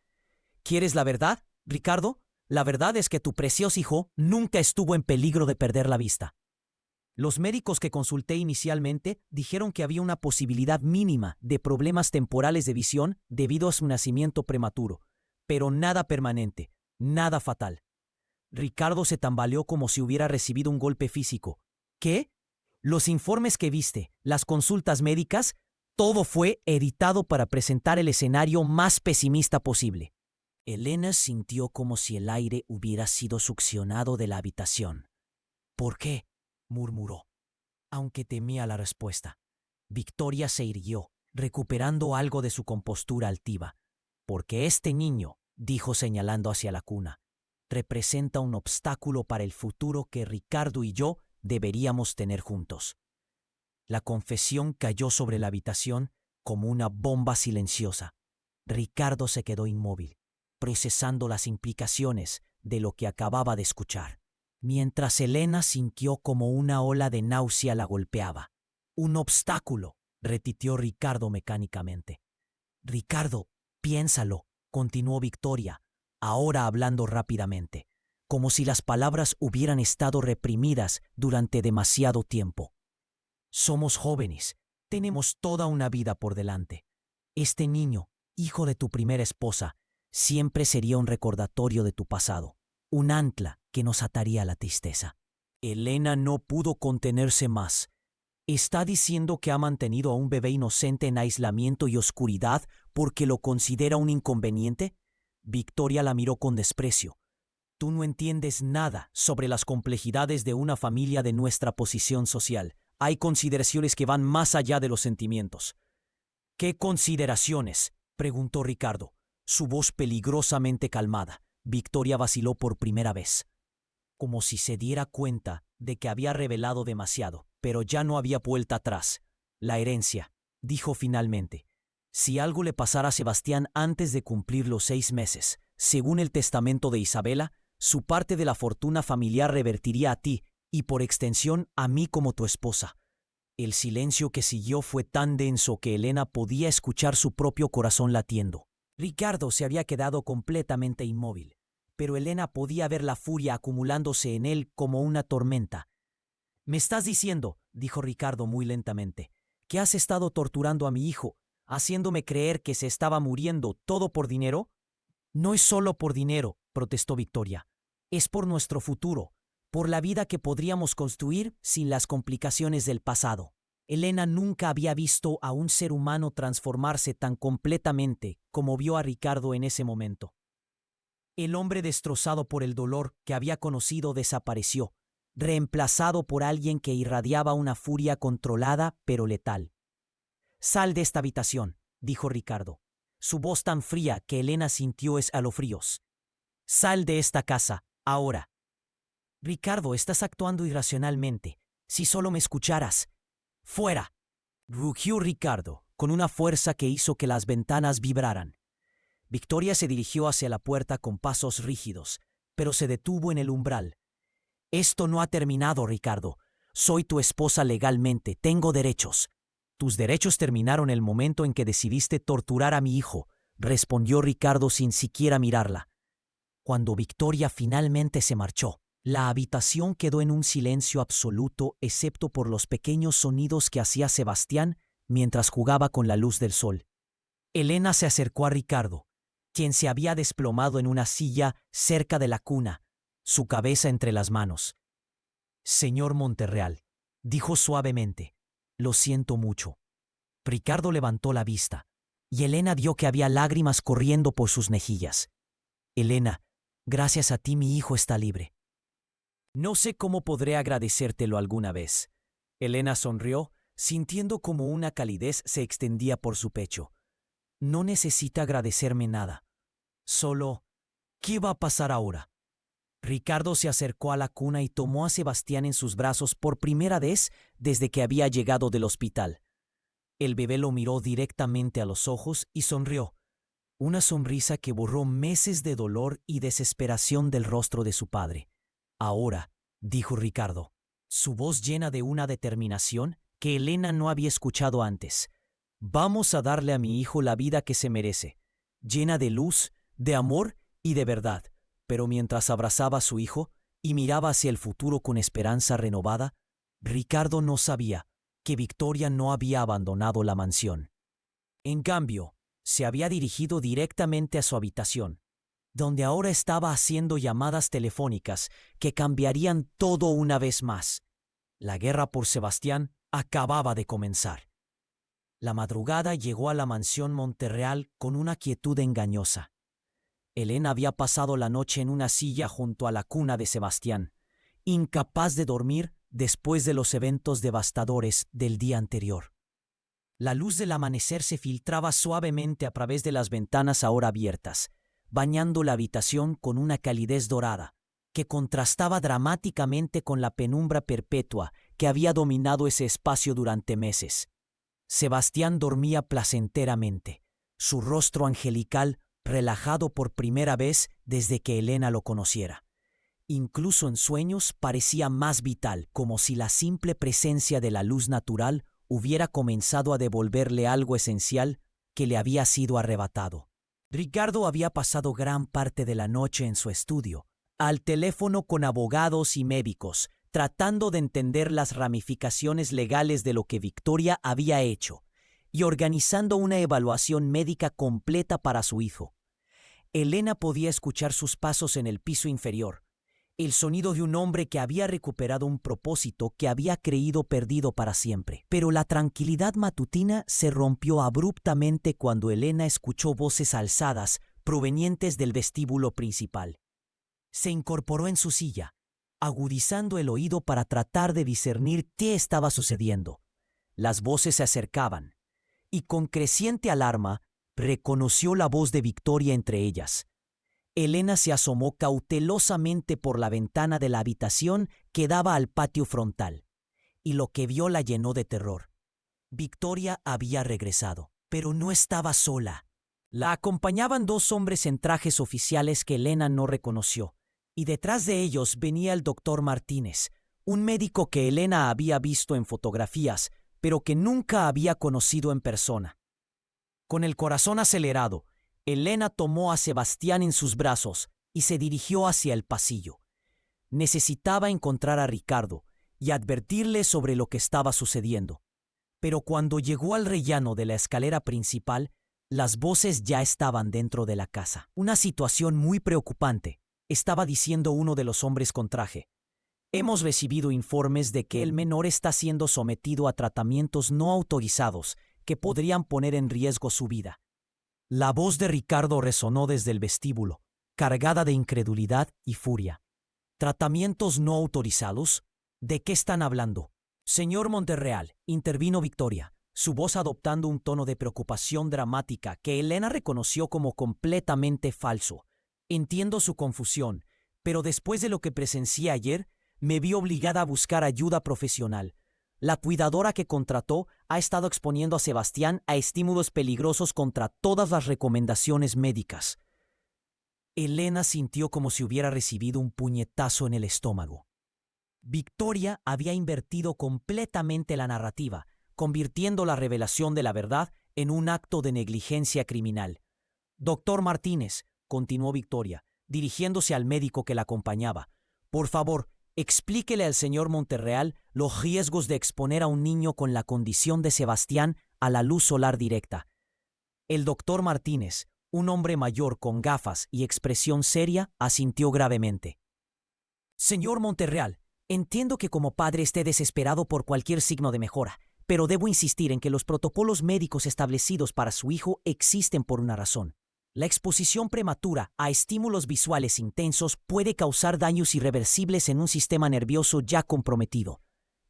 ¿Quieres la verdad, Ricardo? La verdad es que tu precioso hijo nunca estuvo en peligro de perder la vista. Los médicos que consulté inicialmente dijeron que había una posibilidad mínima de problemas temporales de visión debido a su nacimiento prematuro, pero nada permanente, nada fatal. Ricardo se tambaleó como si hubiera recibido un golpe físico. ¿Qué? Los informes que viste, las consultas médicas, todo fue editado para presentar el escenario más pesimista posible. Elena sintió como si el aire hubiera sido succionado de la habitación. ¿Por qué?, murmuró, aunque temía la respuesta. Victoria se irguió, recuperando algo de su compostura altiva. Porque este niño, dijo señalando hacia la cuna, representa un obstáculo para el futuro que Ricardo y yo deberíamos tener juntos. La confesión cayó sobre la habitación como una bomba silenciosa. Ricardo se quedó inmóvil, procesando las implicaciones de lo que acababa de escuchar, mientras Elena sintió como una ola de náusea la golpeaba. «Un obstáculo», repitió Ricardo mecánicamente. «Ricardo, piénsalo», continuó Victoria, ahora hablando rápidamente, como si las palabras hubieran estado reprimidas durante demasiado tiempo. «Somos jóvenes, tenemos toda una vida por delante. Este niño, hijo de tu primera esposa, siempre sería un recordatorio de tu pasado, un ancla que nos ataría a la tristeza». Elena no pudo contenerse más. ¿Está diciendo que ha mantenido a un bebé inocente en aislamiento y oscuridad porque lo considera un inconveniente? Victoria la miró con desprecio. Tú no entiendes nada sobre las complejidades de una familia de nuestra posición social. Hay consideraciones que van más allá de los sentimientos. ¿Qué consideraciones?, preguntó Ricardo, su voz peligrosamente calmada. Victoria vaciló por primera vez, como si se diera cuenta de que había revelado demasiado, pero ya no había vuelta atrás. La herencia, dijo finalmente. Si algo le pasara a Sebastián antes de cumplir los 6 meses, según el testamento de Isabela, su parte de la fortuna familiar revertiría a ti y por extensión a mí como tu esposa. El silencio que siguió fue tan denso que Elena podía escuchar su propio corazón latiendo. Ricardo se había quedado completamente inmóvil, pero Elena podía ver la furia acumulándose en él como una tormenta. «Me estás diciendo», dijo Ricardo muy lentamente, «que has estado torturando a mi hijo, haciéndome creer que se estaba muriendo, todo por dinero». «No es solo por dinero», protestó Victoria. «Es por nuestro futuro, por la vida que podríamos construir sin las complicaciones del pasado». Elena nunca había visto a un ser humano transformarse tan completamente como vio a Ricardo en ese momento. El hombre destrozado por el dolor que había conocido desapareció, reemplazado por alguien que irradiaba una furia controlada pero letal. «Sal de esta habitación», dijo Ricardo, su voz tan fría que Elena sintió escalofríos. «Sal de esta casa, ahora». «Ricardo, estás actuando irracionalmente. Si solo me escucharas». «¡Fuera!», rugió Ricardo, con una fuerza que hizo que las ventanas vibraran. Victoria se dirigió hacia la puerta con pasos rígidos, pero se detuvo en el umbral. «Esto no ha terminado, Ricardo. Soy tu esposa legalmente, tengo derechos». «Tus derechos terminaron el momento en que decidiste torturar a mi hijo», respondió Ricardo sin siquiera mirarla. Cuando Victoria finalmente se marchó, la habitación quedó en un silencio absoluto excepto por los pequeños sonidos que hacía Sebastián mientras jugaba con la luz del sol. Elena se acercó a Ricardo, quien se había desplomado en una silla cerca de la cuna, su cabeza entre las manos. «Señor Monterreal», dijo suavemente, «lo siento mucho». Ricardo levantó la vista, y Elena vio que había lágrimas corriendo por sus mejillas. «Elena, gracias a ti mi hijo está libre». «No sé cómo podré agradecértelo alguna vez». Elena sonrió, sintiendo como una calidez se extendía por su pecho. «No necesita agradecerme nada. Solo, ¿qué va a pasar ahora?». Ricardo se acercó a la cuna y tomó a Sebastián en sus brazos por primera vez desde que había llegado del hospital. El bebé lo miró directamente a los ojos y sonrió, una sonrisa que borró meses de dolor y desesperación del rostro de su padre. Ahora, dijo Ricardo, su voz llena de una determinación que Elena no había escuchado antes. Vamos a darle a mi hijo la vida que se merece, llena de luz, de amor y de verdad. Pero mientras abrazaba a su hijo y miraba hacia el futuro con esperanza renovada, Ricardo no sabía que Victoria no había abandonado la mansión. En cambio, se había dirigido directamente a su habitación, donde ahora estaba haciendo llamadas telefónicas que cambiarían todo una vez más. La guerra por Sebastián acababa de comenzar. La madrugada llegó a la mansión Monterreal con una quietud engañosa. Elena había pasado la noche en una silla junto a la cuna de Sebastián, incapaz de dormir después de los eventos devastadores del día anterior. La luz del amanecer se filtraba suavemente a través de las ventanas ahora abiertas, bañando la habitación con una calidez dorada, que contrastaba dramáticamente con la penumbra perpetua que había dominado ese espacio durante meses. Sebastián dormía placenteramente, su rostro angelical relajado por primera vez desde que Elena lo conociera. Incluso en sueños parecía más vital, como si la simple presencia de la luz natural hubiera comenzado a devolverle algo esencial que le había sido arrebatado. Ricardo había pasado gran parte de la noche en su estudio, al teléfono con abogados y médicos, tratando de entender las ramificaciones legales de lo que Victoria había hecho y organizando una evaluación médica completa para su hijo. Elena podía escuchar sus pasos en el piso inferior, el sonido de un hombre que había recuperado un propósito que había creído perdido para siempre. Pero la tranquilidad matutina se rompió abruptamente cuando Elena escuchó voces alzadas provenientes del vestíbulo principal. Se incorporó en su silla, agudizando el oído para tratar de discernir qué estaba sucediendo. Las voces se acercaban, y con creciente alarma reconoció la voz de Victoria entre ellas. Elena se asomó cautelosamente por la ventana de la habitación que daba al patio frontal, y lo que vio la llenó de terror. Victoria había regresado, pero no estaba sola. La acompañaban dos hombres en trajes oficiales que Elena no reconoció, y detrás de ellos venía el doctor Martínez, un médico que Elena había visto en fotografías, pero que nunca había conocido en persona. Con el corazón acelerado, Elena tomó a Sebastián en sus brazos y se dirigió hacia el pasillo. Necesitaba encontrar a Ricardo y advertirle sobre lo que estaba sucediendo. Pero cuando llegó al rellano de la escalera principal, las voces ya estaban dentro de la casa. Una situación muy preocupante, estaba diciendo uno de los hombres con traje. Hemos recibido informes de que el menor está siendo sometido a tratamientos no autorizados que podrían poner en riesgo su vida. La voz de Ricardo resonó desde el vestíbulo, cargada de incredulidad y furia. ¿Tratamientos no autorizados? ¿De qué están hablando? Señor Monterreal, intervino Victoria, su voz adoptando un tono de preocupación dramática que Elena reconoció como completamente falso. Entiendo su confusión, pero después de lo que presencié ayer, me vi obligada a buscar ayuda profesional. La cuidadora que contrató ha estado exponiendo a Sebastián a estímulos peligrosos contra todas las recomendaciones médicas. Elena sintió como si hubiera recibido un puñetazo en el estómago. Victoria había invertido completamente la narrativa, convirtiendo la revelación de la verdad en un acto de negligencia criminal. Doctor Martínez, continuó Victoria, dirigiéndose al médico que la acompañaba, por favor, explíquele al señor Monterreal los riesgos de exponer a un niño con la condición de Sebastián a la luz solar directa. El doctor Martínez, un hombre mayor con gafas y expresión seria, asintió gravemente. Señor Monterreal, entiendo que como padre esté desesperado por cualquier signo de mejora, pero debo insistir en que los protocolos médicos establecidos para su hijo existen por una razón. La exposición prematura a estímulos visuales intensos puede causar daños irreversibles en un sistema nervioso ya comprometido.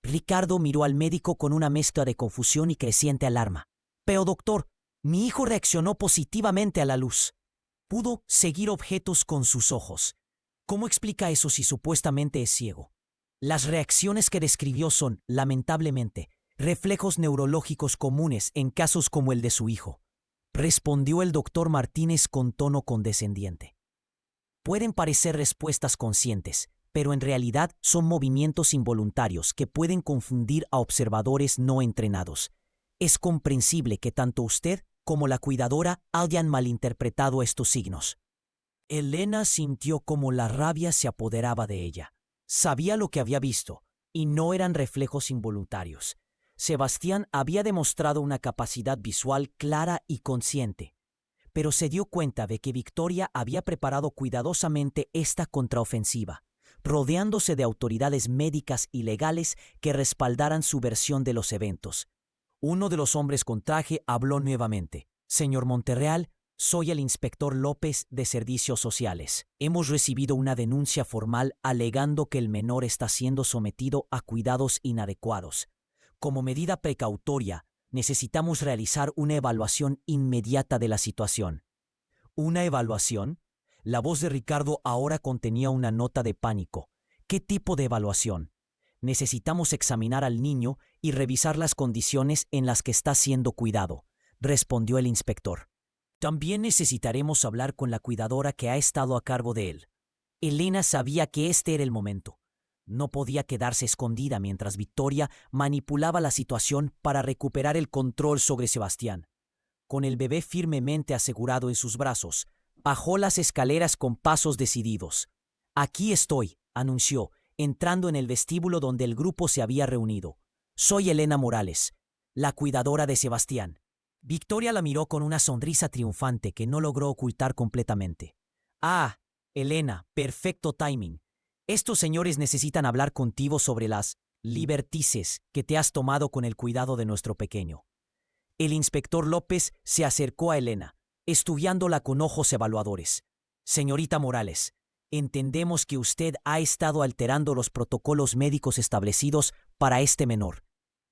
Ricardo miró al médico con una mezcla de confusión y creciente alarma. Pero doctor, mi hijo reaccionó positivamente a la luz. Pudo seguir objetos con sus ojos. ¿Cómo explica eso si supuestamente es ciego? Las reacciones que describió son, lamentablemente, reflejos neurológicos comunes en casos como el de su hijo. respondió el doctor Martínez con tono condescendiente. Pueden parecer respuestas conscientes, pero en realidad son movimientos involuntarios que pueden confundir a observadores no entrenados. Es comprensible que tanto usted como la cuidadora hayan malinterpretado estos signos. Elena sintió como la rabia se apoderaba de ella. Sabía lo que había visto, y no eran reflejos involuntarios. Sebastián había demostrado una capacidad visual clara y consciente, pero se dio cuenta de que Victoria había preparado cuidadosamente esta contraofensiva, rodeándose de autoridades médicas y legales que respaldaran su versión de los eventos. Uno de los hombres con traje habló nuevamente. «Señor Monterreal, soy el inspector López de Servicios Sociales. Hemos recibido una denuncia formal alegando que el menor está siendo sometido a cuidados inadecuados. Como medida precautoria, necesitamos realizar una evaluación inmediata de la situación». ¿Una evaluación? La voz de Ricardo ahora contenía una nota de pánico. ¿Qué tipo de evaluación? Necesitamos examinar al niño y revisar las condiciones en las que está siendo cuidado, respondió el inspector. También necesitaremos hablar con la cuidadora que ha estado a cargo de él. Elena sabía que este era el momento. No podía quedarse escondida mientras Victoria manipulaba la situación para recuperar el control sobre Sebastián. Con el bebé firmemente asegurado en sus brazos, bajó las escaleras con pasos decididos. «Aquí estoy», anunció, entrando en el vestíbulo donde el grupo se había reunido. «Soy Elena Morales, la cuidadora de Sebastián». Victoria la miró con una sonrisa triunfante que no logró ocultar completamente. «Ah, Elena, perfecto timing. Estos señores necesitan hablar contigo sobre las libertices que te has tomado con el cuidado de nuestro pequeño». El inspector López se acercó a Elena, estudiándola con ojos evaluadores. «Señorita Morales, entendemos que usted ha estado alterando los protocolos médicos establecidos para este menor.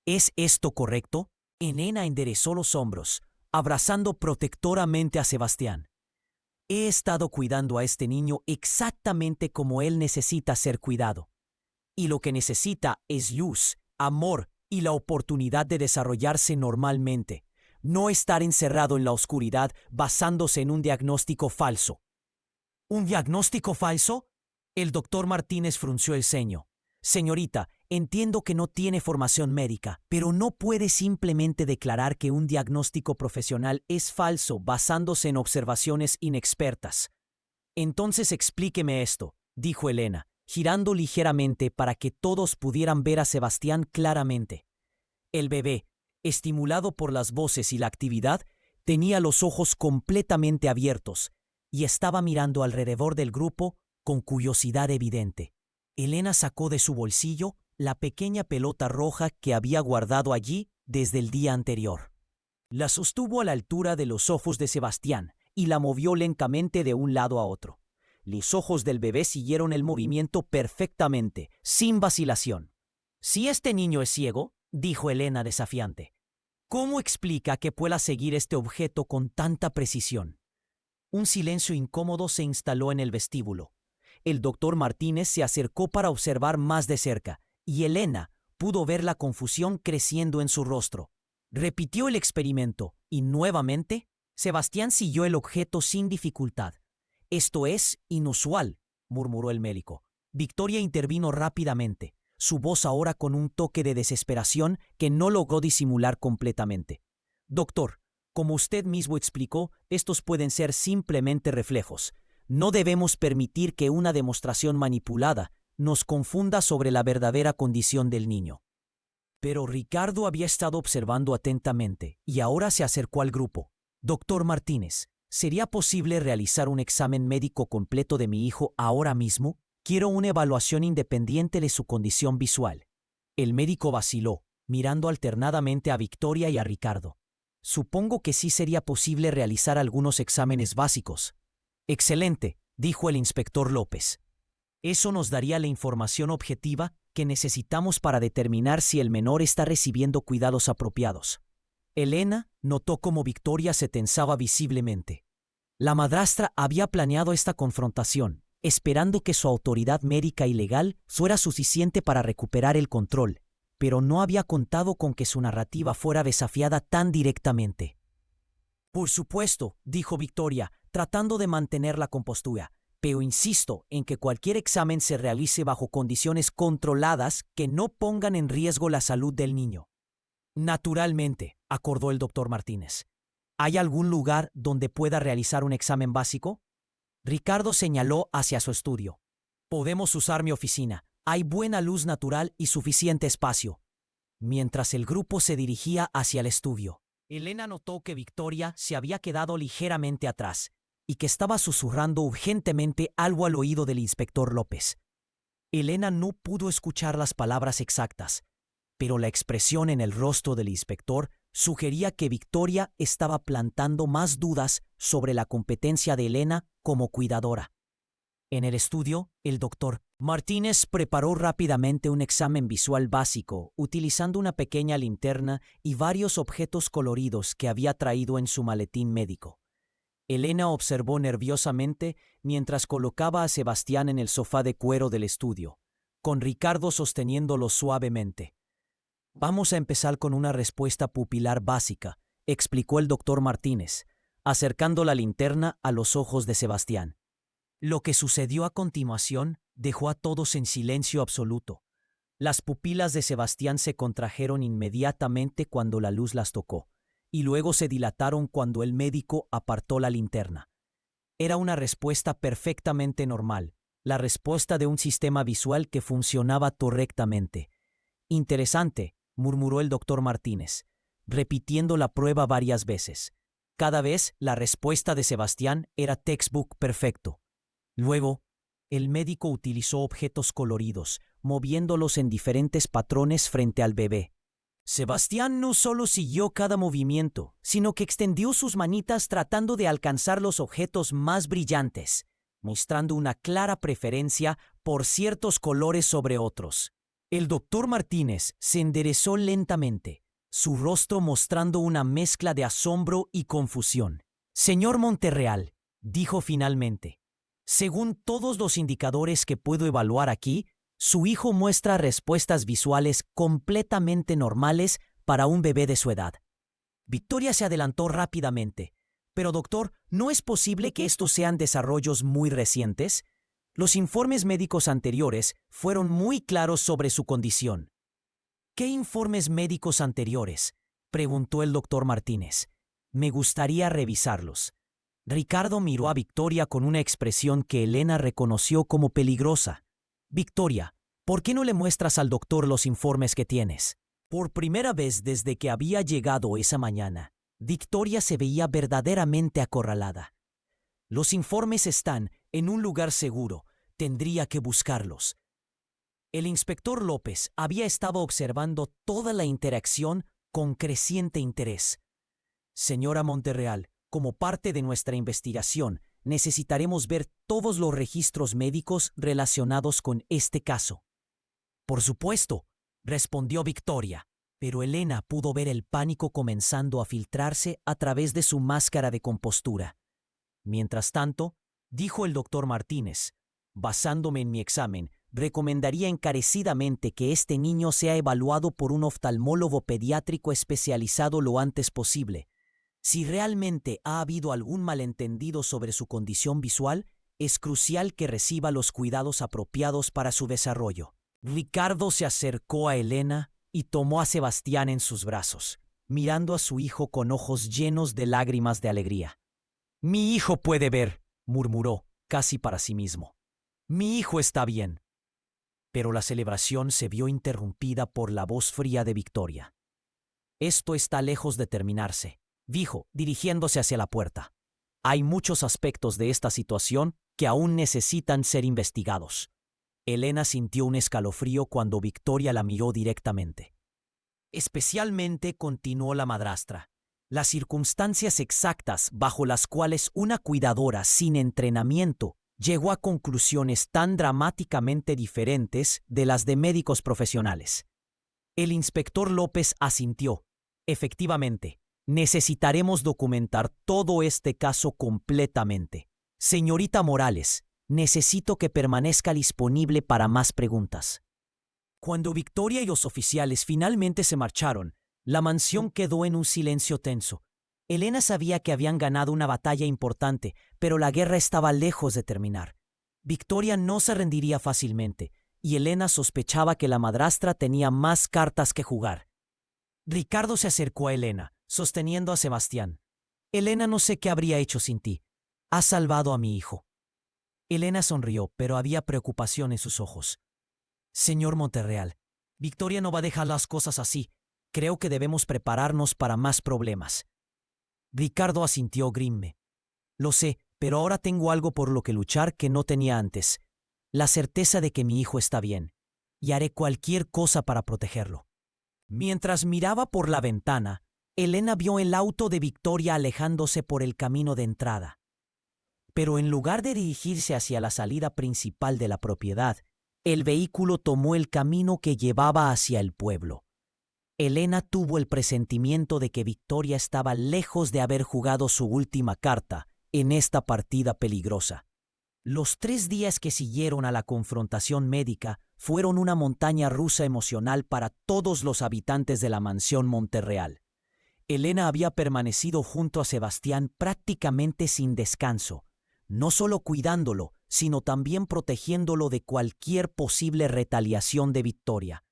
¿Es esto correcto?». Elena enderezó los hombros, abrazando protectoramente a Sebastián. «He estado cuidando a este niño exactamente como él necesita ser cuidado. Y lo que necesita es luz, amor y la oportunidad de desarrollarse normalmente, no estar encerrado en la oscuridad basándose en un diagnóstico falso». «¿Un diagnóstico falso?». El doctor Martínez frunció el ceño. «Señorita, entiendo que no tiene formación médica, pero no puede simplemente declarar que un diagnóstico profesional es falso basándose en observaciones inexpertas». «Entonces explíqueme esto», dijo Elena, girando ligeramente para que todos pudieran ver a Sebastián claramente. El bebé, estimulado por las voces y la actividad, tenía los ojos completamente abiertos y estaba mirando alrededor del grupo con curiosidad evidente. Elena sacó de su bolsillo la pequeña pelota roja que había guardado allí desde el día anterior. La sostuvo a la altura de los ojos de Sebastián y la movió lentamente de un lado a otro. Los ojos del bebé siguieron el movimiento perfectamente, sin vacilación. «Si este niño es ciego», dijo Elena desafiante, «¿cómo explica que pueda seguir este objeto con tanta precisión?». Un silencio incómodo se instaló en el vestíbulo. El doctor Martínez se acercó para observar más de cerca, y Elena pudo ver la confusión creciendo en su rostro. Repitió el experimento, y nuevamente, Sebastián siguió el objeto sin dificultad. «Esto es inusual», murmuró el médico. Victoria intervino rápidamente, su voz ahora con un toque de desesperación que no logró disimular completamente. «Doctor, como usted mismo explicó, estos pueden ser simplemente reflejos. No debemos permitir que una demostración manipulada nos confunda sobre la verdadera condición del niño». Pero Ricardo había estado observando atentamente y ahora se acercó al grupo. «Doctor Martínez, ¿sería posible realizar un examen médico completo de mi hijo ahora mismo? Quiero una evaluación independiente de su condición visual». El médico vaciló, mirando alternadamente a Victoria y a Ricardo. «Supongo que sí sería posible realizar algunos exámenes básicos». «Excelente», dijo el inspector López. «Eso nos daría la información objetiva que necesitamos para determinar si el menor está recibiendo cuidados apropiados». Elena notó cómo Victoria se tensaba visiblemente. La madrastra había planeado esta confrontación, esperando que su autoridad médica y legal fuera suficiente para recuperar el control, pero no había contado con que su narrativa fuera desafiada tan directamente. Por supuesto, dijo Victoria, tratando de mantener la compostura, pero insisto en que cualquier examen se realice bajo condiciones controladas que no pongan en riesgo la salud del niño. Naturalmente, acordó el doctor Martínez. ¿Hay algún lugar donde pueda realizar un examen básico? Ricardo señaló hacia su estudio. Podemos usar mi oficina. Hay buena luz natural y suficiente espacio. Mientras el grupo se dirigía hacia el estudio, Elena notó que Victoria se había quedado ligeramente atrás y que estaba susurrando urgentemente algo al oído del inspector López. Elena no pudo escuchar las palabras exactas, pero la expresión en el rostro del inspector sugería que Victoria estaba plantando más dudas sobre la competencia de Elena como cuidadora. En el estudio, el doctor Martínez preparó rápidamente un examen visual básico utilizando una pequeña linterna y varios objetos coloridos que había traído en su maletín médico. Elena observó nerviosamente mientras colocaba a Sebastián en el sofá de cuero del estudio, con Ricardo sosteniéndolo suavemente. Vamos a empezar con una respuesta pupilar básica, explicó el doctor Martínez, acercando la linterna a los ojos de Sebastián. Lo que sucedió a continuación dejó a todos en silencio absoluto. Las pupilas de Sebastián se contrajeron inmediatamente cuando la luz las tocó, y luego se dilataron cuando el médico apartó la linterna. Era una respuesta perfectamente normal, la respuesta de un sistema visual que funcionaba correctamente. Interesante, murmuró el doctor Martínez, repitiendo la prueba varias veces. Cada vez la respuesta de Sebastián era textbook perfecto. Luego, el médico utilizó objetos coloridos, moviéndolos en diferentes patrones frente al bebé. Sebastián no solo siguió cada movimiento, sino que extendió sus manitas tratando de alcanzar los objetos más brillantes, mostrando una clara preferencia por ciertos colores sobre otros. El doctor Martínez se enderezó lentamente, su rostro mostrando una mezcla de asombro y confusión. Señor Monterreal, dijo finalmente, según todos los indicadores que puedo evaluar aquí, su hijo muestra respuestas visuales completamente normales para un bebé de su edad. Victoria se adelantó rápidamente. Pero doctor, ¿no es posible que estos sean desarrollos muy recientes? Los informes médicos anteriores fueron muy claros sobre su condición. ¿Qué informes médicos anteriores?, preguntó el doctor Martínez. Me gustaría revisarlos. Ricardo miró a Victoria con una expresión que Elena reconoció como peligrosa. Victoria, ¿por qué no le muestras al doctor los informes que tienes? Por primera vez desde que había llegado esa mañana, Victoria se veía verdaderamente acorralada. Los informes están en un lugar seguro. Tendría que buscarlos. El inspector López había estado observando toda la interacción con creciente interés. Señora Monterreal, como parte de nuestra investigación, necesitaremos ver todos los registros médicos relacionados con este caso. Por supuesto, respondió Victoria, pero Elena pudo ver el pánico comenzando a filtrarse a través de su máscara de compostura. Mientras tanto, dijo el doctor Martínez, basándome en mi examen, recomendaría encarecidamente que este niño sea evaluado por un oftalmólogo pediátrico especializado lo antes posible. Si realmente ha habido algún malentendido sobre su condición visual, es crucial que reciba los cuidados apropiados para su desarrollo. Ricardo se acercó a Elena y tomó a Sebastián en sus brazos, mirando a su hijo con ojos llenos de lágrimas de alegría. «Mi hijo puede ver», murmuró, casi para sí mismo. «Mi hijo está bien». Pero la celebración se vio interrumpida por la voz fría de Victoria. «Esto está lejos de terminarse», dijo, dirigiéndose hacia la puerta. «Hay muchos aspectos de esta situación que aún necesitan ser investigados». Elena sintió un escalofrío cuando Victoria la miró directamente. Especialmente, continuó la madrastra, las circunstancias exactas bajo las cuales una cuidadora sin entrenamiento llegó a conclusiones tan dramáticamente diferentes de las de médicos profesionales. El inspector López asintió. Efectivamente, necesitaremos documentar todo este caso completamente. Señorita Morales, necesito que permanezca disponible para más preguntas. Cuando Victoria y los oficiales finalmente se marcharon, la mansión quedó en un silencio tenso. Elena sabía que habían ganado una batalla importante, pero la guerra estaba lejos de terminar. Victoria no se rendiría fácilmente, y Elena sospechaba que la madrastra tenía más cartas que jugar. Ricardo se acercó a Elena, sosteniendo a Sebastián. Elena, no sé qué habría hecho sin ti. Has salvado a mi hijo. Elena sonrió, pero había preocupación en sus ojos. Señor Monterreal, Victoria no va a dejar las cosas así. Creo que debemos prepararnos para más problemas. Ricardo asintió grime. Lo sé, pero ahora tengo algo por lo que luchar que no tenía antes. La certeza de que mi hijo está bien. Y haré cualquier cosa para protegerlo. Mientras miraba por la ventana, Elena vio el auto de Victoria alejándose por el camino de entrada. Pero en lugar de dirigirse hacia la salida principal de la propiedad, el vehículo tomó el camino que llevaba hacia el pueblo. Elena tuvo el presentimiento de que Victoria estaba lejos de haber jugado su última carta en esta partida peligrosa. Los 3 días que siguieron a la confrontación médica fueron una montaña rusa emocional para todos los habitantes de la mansión Monterreal. Elena había permanecido junto a Sebastián prácticamente sin descanso, no solo cuidándolo, sino también protegiéndolo de cualquier posible retaliación de Victoria.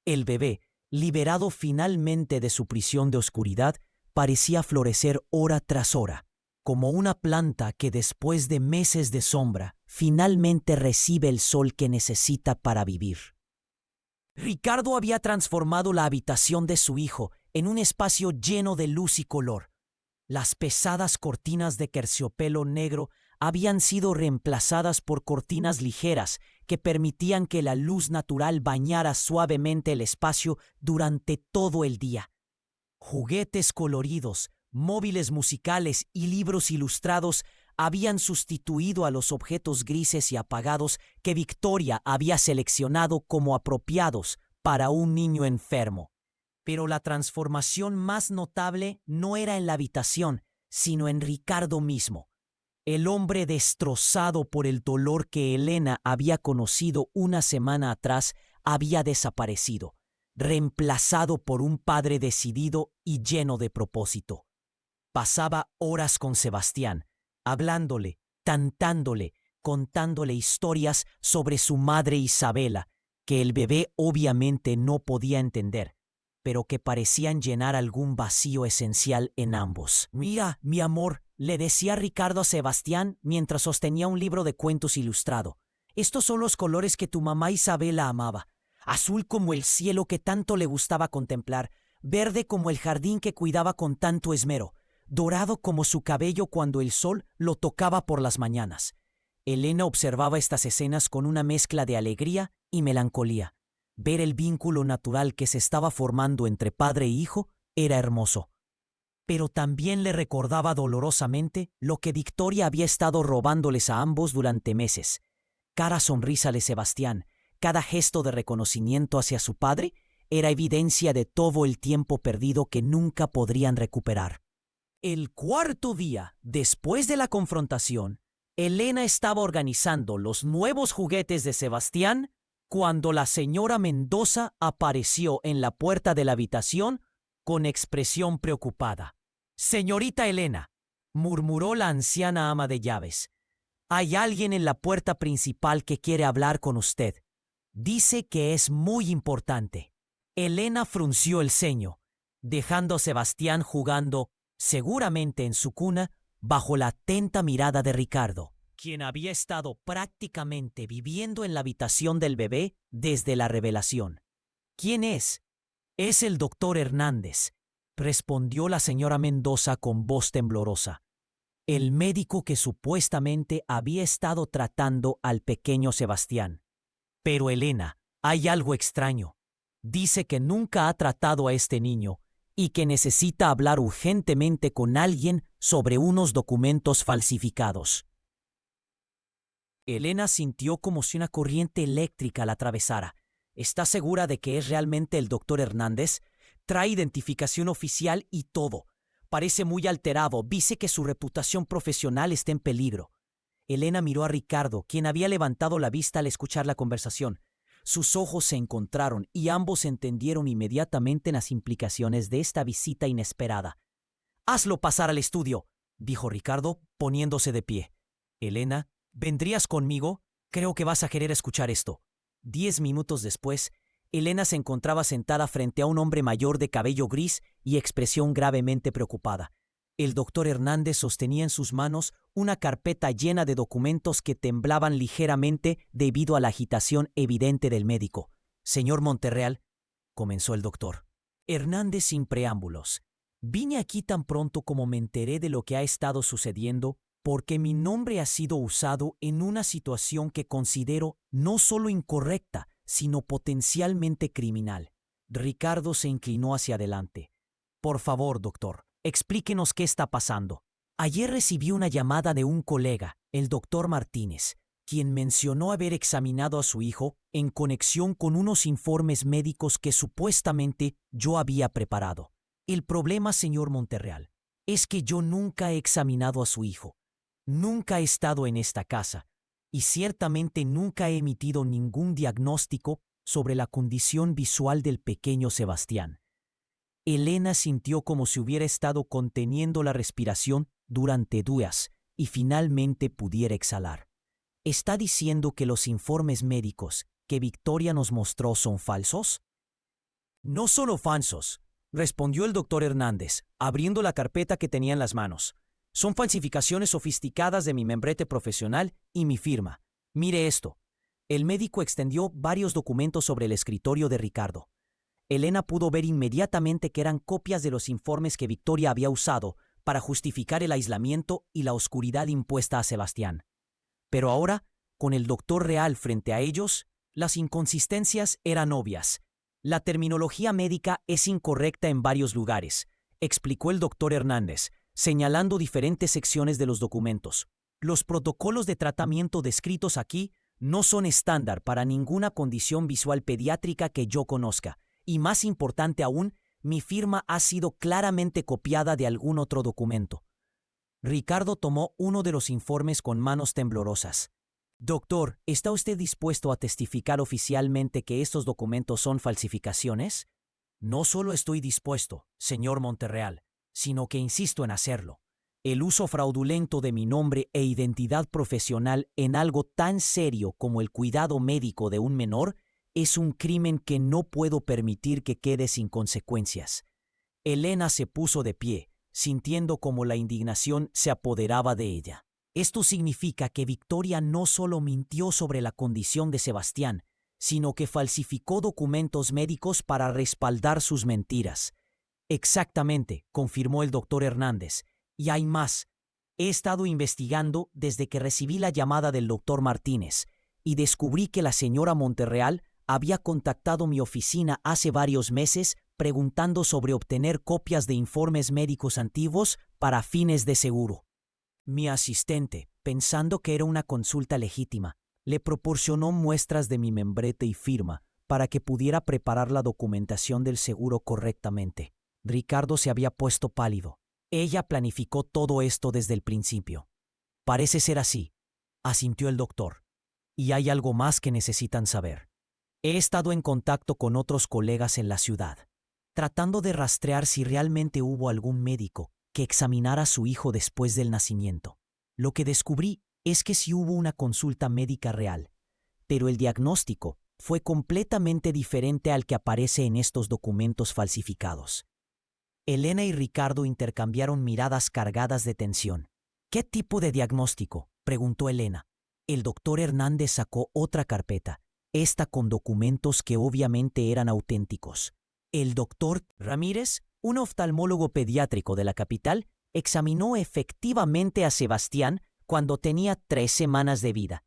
El bebé, liberado finalmente de su prisión de oscuridad, parecía florecer hora tras hora, como una planta que después de meses de sombra, finalmente recibe el sol que necesita para vivir. Ricardo había transformado la habitación de su hijo en un espacio lleno de luz y color. Las pesadas cortinas de terciopelo negro habían sido reemplazadas por cortinas ligeras que permitían que la luz natural bañara suavemente el espacio durante todo el día. Juguetes coloridos, móviles musicales y libros ilustrados habían sustituido a los objetos grises y apagados que Victoria había seleccionado como apropiados para un niño enfermo. Pero la transformación más notable no era en la habitación, sino en Ricardo mismo. El hombre destrozado por el dolor que Elena había conocido una semana atrás había desaparecido, reemplazado por un padre decidido y lleno de propósito. Pasaba horas con Sebastián, hablándole, cantándole, contándole historias sobre su madre Isabela, que el bebé obviamente no podía entender, pero que parecían llenar algún vacío esencial en ambos. Mira, mi amor, le decía Ricardo a Sebastián mientras sostenía un libro de cuentos ilustrado. Estos son los colores que tu mamá Isabela amaba. Azul como el cielo que tanto le gustaba contemplar, verde como el jardín que cuidaba con tanto esmero, dorado como su cabello cuando el sol lo tocaba por las mañanas. Elena observaba estas escenas con una mezcla de alegría y melancolía. Ver el vínculo natural que se estaba formando entre padre e hijo era hermoso. Pero también le recordaba dolorosamente lo que Victoria había estado robándoles a ambos durante meses. Cada sonrisa de Sebastián, cada gesto de reconocimiento hacia su padre, era evidencia de todo el tiempo perdido que nunca podrían recuperar. El 4.º día, después de la confrontación, Elena estaba organizando los nuevos juguetes de Sebastián cuando la señora Mendoza apareció en la puerta de la habitación con expresión preocupada. «Señorita Elena», murmuró la anciana ama de llaves, «hay alguien en la puerta principal que quiere hablar con usted. Dice que es muy importante». Elena frunció el ceño, dejando a Sebastián jugando, seguramente en su cuna, bajo la atenta mirada de Ricardo, quien había estado prácticamente viviendo en la habitación del bebé desde la revelación. «¿Quién es?» «Es el doctor Hernández», respondió la señora Mendoza con voz temblorosa. «El médico que supuestamente había estado tratando al pequeño Sebastián. Pero Elena, hay algo extraño. Dice que nunca ha tratado a este niño y que necesita hablar urgentemente con alguien sobre unos documentos falsificados». Elena sintió como si una corriente eléctrica la atravesara. «¿Está segura de que es realmente el doctor Hernández? Trae identificación oficial y todo. Parece muy alterado. Dice que su reputación profesional está en peligro». Elena miró a Ricardo, quien había levantado la vista al escuchar la conversación. Sus ojos se encontraron y ambos entendieron inmediatamente las implicaciones de esta visita inesperada. Hazlo pasar al estudio, dijo Ricardo, poniéndose de pie. Elena, ¿vendrías conmigo? Creo que vas a querer escuchar esto. 10 minutos después, Elena se encontraba sentada frente a un hombre mayor de cabello gris y expresión gravemente preocupada. El doctor Hernández sostenía en sus manos una carpeta llena de documentos que temblaban ligeramente debido a la agitación evidente del médico. Señor Monterreal, comenzó el doctor. Hernández sin preámbulos. Vine aquí tan pronto como me enteré de lo que ha estado sucediendo porque mi nombre ha sido usado en una situación que considero no solo incorrecta, sino potencialmente criminal. Ricardo se inclinó hacia adelante. Por favor, doctor, explíquenos qué está pasando. Ayer recibí una llamada de un colega, el doctor Martínez, quien mencionó haber examinado a su hijo en conexión con unos informes médicos que supuestamente yo había preparado. El problema, señor Monterreal, es que yo nunca he examinado a su hijo. Nunca he estado en esta casa y ciertamente nunca he emitido ningún diagnóstico sobre la condición visual del pequeño Sebastián. Elena sintió como si hubiera estado conteniendo la respiración durante días y finalmente pudiera exhalar. ¿Está diciendo que los informes médicos que Victoria nos mostró son falsos? No solo falsos, respondió el doctor Hernández, abriendo la carpeta que tenía en las manos. Son falsificaciones sofisticadas de mi membrete profesional y mi firma. Mire esto. El médico extendió varios documentos sobre el escritorio de Ricardo. Elena pudo ver inmediatamente que eran copias de los informes que Victoria había usado para justificar el aislamiento y la oscuridad impuesta a Sebastián. Pero ahora, con el doctor Real frente a ellos, las inconsistencias eran obvias. La terminología médica es incorrecta en varios lugares, explicó el doctor Hernández, señalando diferentes secciones de los documentos. Los protocolos de tratamiento descritos aquí no son estándar para ninguna condición visual pediátrica que yo conozca, y más importante aún, mi firma ha sido claramente copiada de algún otro documento. Ricardo tomó uno de los informes con manos temblorosas. Doctor, ¿está usted dispuesto a testificar oficialmente que estos documentos son falsificaciones? No solo estoy dispuesto, señor Monterreal, sino que insisto en hacerlo. El uso fraudulento de mi nombre e identidad profesional en algo tan serio como el cuidado médico de un menor es un crimen que no puedo permitir que quede sin consecuencias. Elena se puso de pie, sintiendo como la indignación se apoderaba de ella. Esto significa que Victoria no solo mintió sobre la condición de Sebastián, sino que falsificó documentos médicos para respaldar sus mentiras. Exactamente, confirmó el doctor Hernández. Y hay más. He estado investigando desde que recibí la llamada del doctor Martínez y descubrí que la señora Monterreal había contactado mi oficina hace varios meses preguntando sobre obtener copias de informes médicos antiguos para fines de seguro. Mi asistente, pensando que era una consulta legítima, le proporcionó muestras de mi membrete y firma para que pudiera preparar la documentación del seguro correctamente. Ricardo se había puesto pálido. Ella planificó todo esto desde el principio. Parece ser así, asintió el doctor. Y hay algo más que necesitan saber. He estado en contacto con otros colegas en la ciudad, tratando de rastrear si realmente hubo algún médico que examinara a su hijo después del nacimiento. Lo que descubrí es que sí hubo una consulta médica real, pero el diagnóstico fue completamente diferente al que aparece en estos documentos falsificados. Elena y Ricardo intercambiaron miradas cargadas de tensión. ¿Qué tipo de diagnóstico?, preguntó Elena. El doctor Hernández sacó otra carpeta, esta con documentos que obviamente eran auténticos. El doctor Ramírez, un oftalmólogo pediátrico de la capital, examinó efectivamente a Sebastián cuando tenía 3 semanas de vida.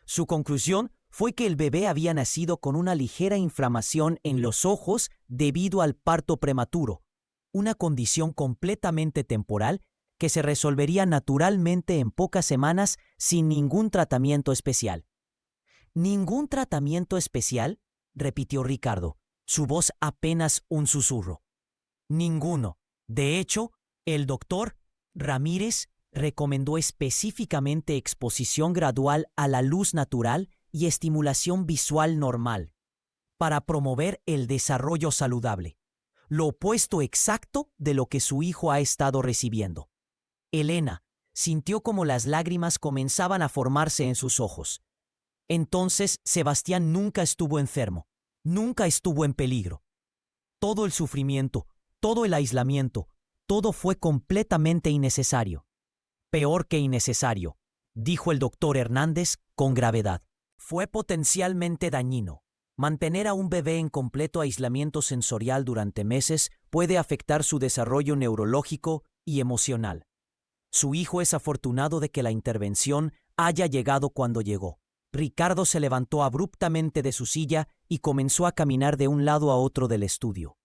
Su conclusión fue que el bebé había nacido con una ligera inflamación en los ojos debido al parto prematuro, una condición completamente temporal que se resolvería naturalmente en pocas semanas sin ningún tratamiento especial. ¿Ningún tratamiento especial?, repitió Ricardo, su voz apenas un susurro. Ninguno. De hecho, el doctor Ramírez recomendó específicamente exposición gradual a la luz natural y estimulación visual normal para promover el desarrollo saludable. lo opuesto exacto de lo que su hijo ha estado recibiendo. Elena sintió como las lágrimas comenzaban a formarse en sus ojos. Entonces Sebastián nunca estuvo enfermo, nunca estuvo en peligro. Todo el sufrimiento, todo el aislamiento, todo fue completamente innecesario. Peor que innecesario, dijo el doctor Hernández con gravedad. Fue potencialmente dañino. Mantener a un bebé en completo aislamiento sensorial durante meses puede afectar su desarrollo neurológico y emocional. Su hijo es afortunado de que la intervención haya llegado cuando llegó. Ricardo se levantó abruptamente de su silla y comenzó a caminar de un lado a otro del estudio.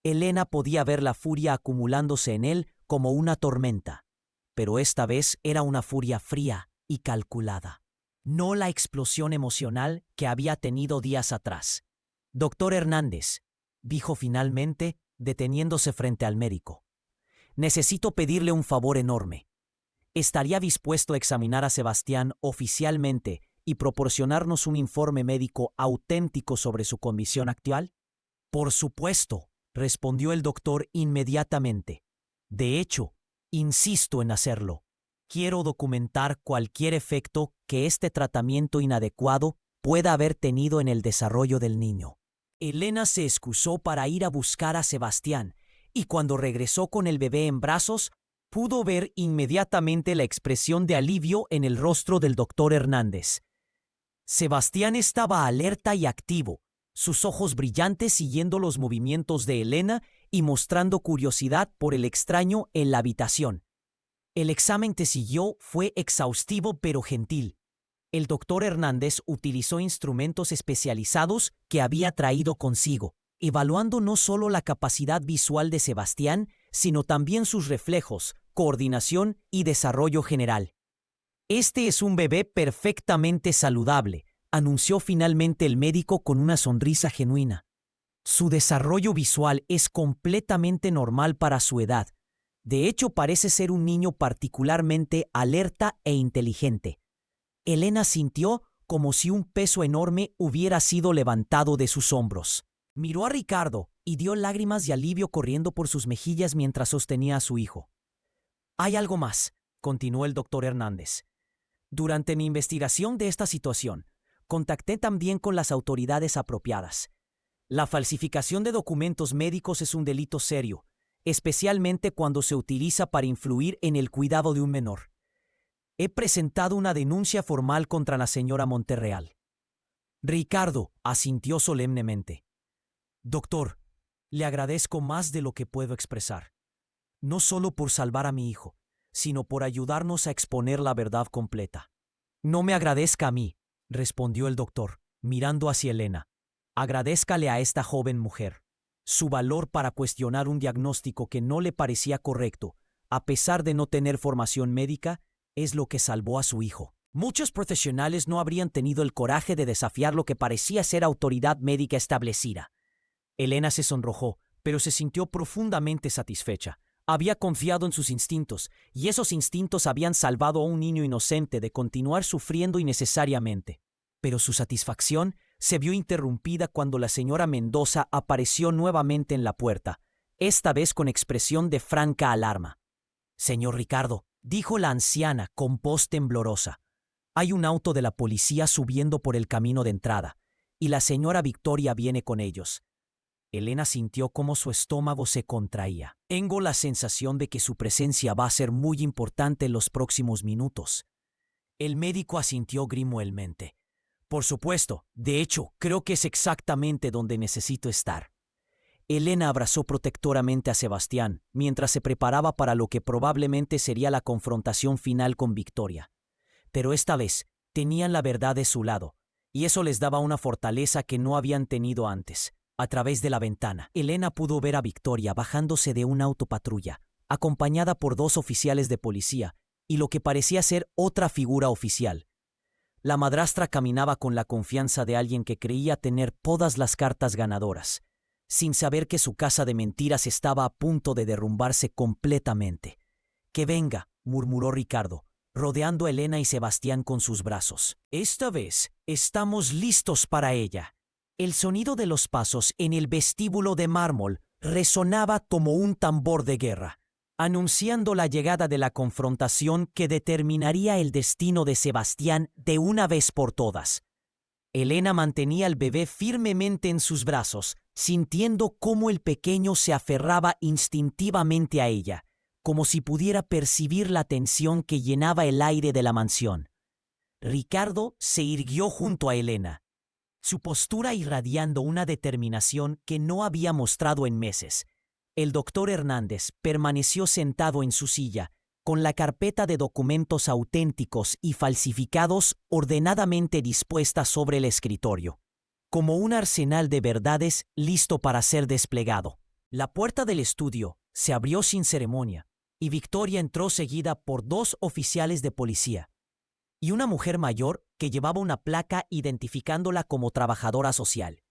Elena podía ver la furia acumulándose en él como una tormenta, pero esta vez era una furia fría y calculada, no la explosión emocional que había tenido días atrás. Doctor Hernández, dijo finalmente, deteniéndose frente al médico. Necesito pedirle un favor enorme. ¿Estaría dispuesto a examinar a Sebastián oficialmente y proporcionarnos un informe médico auténtico sobre su condición actual? Por supuesto, respondió el doctor inmediatamente. De hecho, insisto en hacerlo. Quiero documentar cualquier efecto que este tratamiento inadecuado pueda haber tenido en el desarrollo del niño. Elena se excusó para ir a buscar a Sebastián, y cuando regresó con el bebé en brazos, pudo ver inmediatamente la expresión de alivio en el rostro del doctor Hernández. Sebastián estaba alerta y activo, sus ojos brillantes siguiendo los movimientos de Elena y mostrando curiosidad por el extraño en la habitación. El examen que siguió fue exhaustivo pero gentil. El doctor Hernández utilizó instrumentos especializados que había traído consigo, evaluando no solo la capacidad visual de Sebastián, sino también sus reflejos, coordinación y desarrollo general. Este es un bebé perfectamente saludable, anunció finalmente el médico con una sonrisa genuina. Su desarrollo visual es completamente normal para su edad. De hecho, parece ser un niño particularmente alerta e inteligente. Elena sintió como si un peso enorme hubiera sido levantado de sus hombros. Miró a Ricardo y dio lágrimas de alivio corriendo por sus mejillas mientras sostenía a su hijo. Hay algo más, continuó el doctor Hernández. Durante mi investigación de esta situación, contacté también con las autoridades apropiadas. La falsificación de documentos médicos es un delito serio, especialmente cuando se utiliza para influir en el cuidado de un menor. He presentado una denuncia formal contra la señora Monterreal. Ricardo asintió solemnemente. Doctor, le agradezco más de lo que puedo expresar, no solo por salvar a mi hijo, sino por ayudarnos a exponer la verdad completa. No me agradezca a mí, respondió el doctor, mirando hacia Elena. Agradézcale a esta joven mujer. Su valor para cuestionar un diagnóstico que no le parecía correcto, a pesar de no tener formación médica, es lo que salvó a su hijo. Muchos profesionales no habrían tenido el coraje de desafiar lo que parecía ser autoridad médica establecida. Elena se sonrojó, pero se sintió profundamente satisfecha. Había confiado en sus instintos, y esos instintos habían salvado a un niño inocente de continuar sufriendo innecesariamente. Pero su satisfacción se vio interrumpida cuando la señora Mendoza apareció nuevamente en la puerta, esta vez con expresión de franca alarma. «Señor Ricardo», dijo la anciana con voz temblorosa, «hay un auto de la policía subiendo por el camino de entrada, y la señora Victoria viene con ellos». Elena sintió cómo su estómago se contraía. Tengo la sensación de que su presencia va a ser muy importante en los próximos minutos. El médico asintió grimuelmente. Por supuesto, de hecho, creo que es exactamente donde necesito estar. Elena abrazó protectoramente a Sebastián mientras se preparaba para lo que probablemente sería la confrontación final con Victoria. Pero esta vez tenían la verdad de su lado, y eso les daba una fortaleza que no habían tenido antes. A través de la ventana, Elena pudo ver a Victoria bajándose de una autopatrulla, acompañada por 2 oficiales de policía y lo que parecía ser otra figura oficial. La madrastra caminaba con la confianza de alguien que creía tener todas las cartas ganadoras, sin saber que su casa de mentiras estaba a punto de derrumbarse completamente. «Que venga», murmuró Ricardo, rodeando a Elena y Sebastián con sus brazos. «Esta vez estamos listos para ella». El sonido de los pasos en el vestíbulo de mármol resonaba como un tambor de guerra, anunciando la llegada de la confrontación que determinaría el destino de Sebastián de una vez por todas. Elena mantenía al bebé firmemente en sus brazos, sintiendo cómo el pequeño se aferraba instintivamente a ella, como si pudiera percibir la tensión que llenaba el aire de la mansión. Ricardo se irguió junto a Elena, su postura irradiando una determinación que no había mostrado en meses. El doctor Hernández permaneció sentado en su silla, con la carpeta de documentos auténticos y falsificados ordenadamente dispuesta sobre el escritorio, como un arsenal de verdades listo para ser desplegado. La puerta del estudio se abrió sin ceremonia, y Victoria entró seguida por 2 oficiales de policía y una mujer mayor que llevaba una placa identificándola como trabajadora social.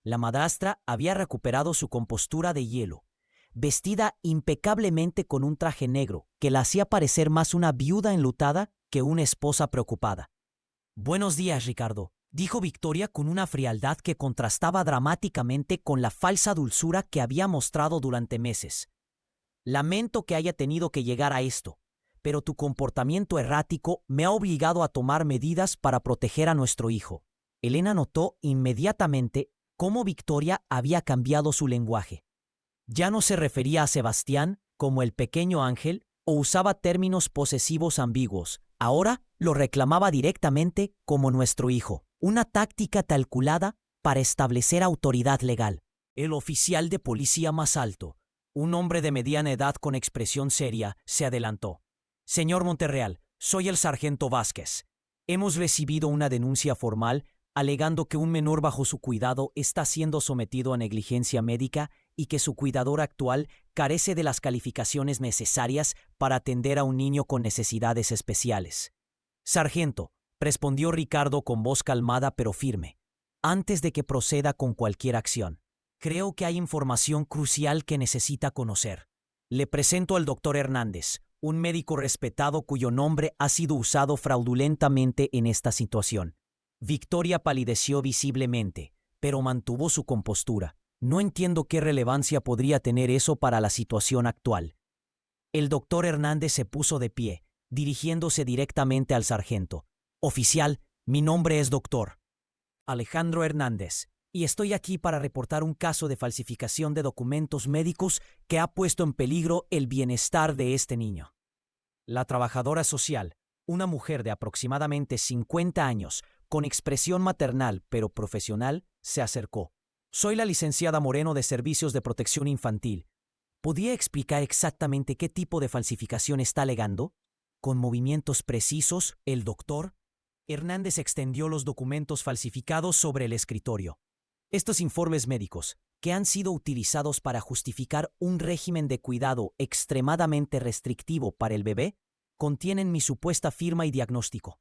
La madrastra había recuperado su compostura de hielo, vestida impecablemente con un traje negro que la hacía parecer más una viuda enlutada que una esposa preocupada. «Buenos días, Ricardo», dijo Victoria con una frialdad que contrastaba dramáticamente con la falsa dulzura que había mostrado durante meses. «Lamento que haya tenido que llegar a esto, pero tu comportamiento errático me ha obligado a tomar medidas para proteger a nuestro hijo». Elena notó inmediatamente cómo Victoria había cambiado su lenguaje. Ya no se refería a Sebastián como el pequeño ángel o usaba términos posesivos ambiguos. Ahora lo reclamaba directamente como nuestro hijo, una táctica calculada para establecer autoridad legal. El oficial de policía más alto, un hombre de mediana edad con expresión seria, se adelantó. «Señor Monterreal, soy el sargento Vázquez. Hemos recibido una denuncia formal alegando que un menor bajo su cuidado está siendo sometido a negligencia médica y que su cuidador actual carece de las calificaciones necesarias para atender a un niño con necesidades especiales». «Sargento», respondió Ricardo con voz calmada pero firme, «antes de que proceda con cualquier acción, creo que hay información crucial que necesita conocer. Le presento al doctor Hernández, un médico respetado cuyo nombre ha sido usado fraudulentamente en esta situación». Victoria palideció visiblemente, pero mantuvo su compostura. «No entiendo qué relevancia podría tener eso para la situación actual». El doctor Hernández se puso de pie, dirigiéndose directamente al sargento. «Oficial, mi nombre es doctor Alejandro Hernández, y estoy aquí para reportar un caso de falsificación de documentos médicos que ha puesto en peligro el bienestar de este niño». La trabajadora social, una mujer de aproximadamente 50 años, con expresión maternal pero profesional, se acercó. «Soy la licenciada Moreno de Servicios de Protección Infantil. ¿Podría explicar exactamente qué tipo de falsificación está alegando?» Con movimientos precisos, el doctor Hernández extendió los documentos falsificados sobre el escritorio. «Estos informes médicos, que han sido utilizados para justificar un régimen de cuidado extremadamente restrictivo para el bebé, contienen mi supuesta firma y diagnóstico.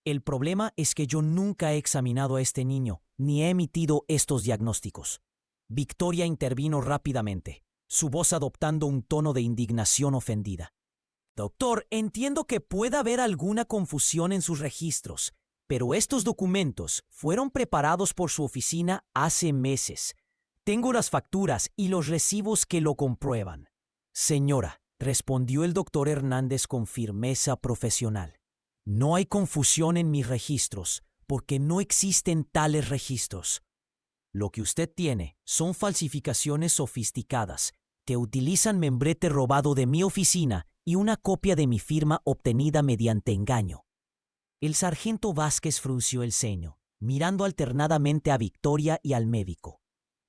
El problema es que yo nunca he examinado a este niño, ni he emitido estos diagnósticos». Victoria intervino rápidamente, su voz adoptando un tono de indignación ofendida. «Doctor, entiendo que pueda haber alguna confusión en sus registros, pero estos documentos fueron preparados por su oficina hace meses. Tengo las facturas y los recibos que lo comprueban». «Señora», respondió el doctor Hernández con firmeza profesional, «no hay confusión en mis registros, porque no existen tales registros. Lo que usted tiene son falsificaciones sofisticadas que utilizan membrete robado de mi oficina y una copia de mi firma obtenida mediante engaño». El sargento Vázquez frunció el ceño, mirando alternadamente a Victoria y al médico.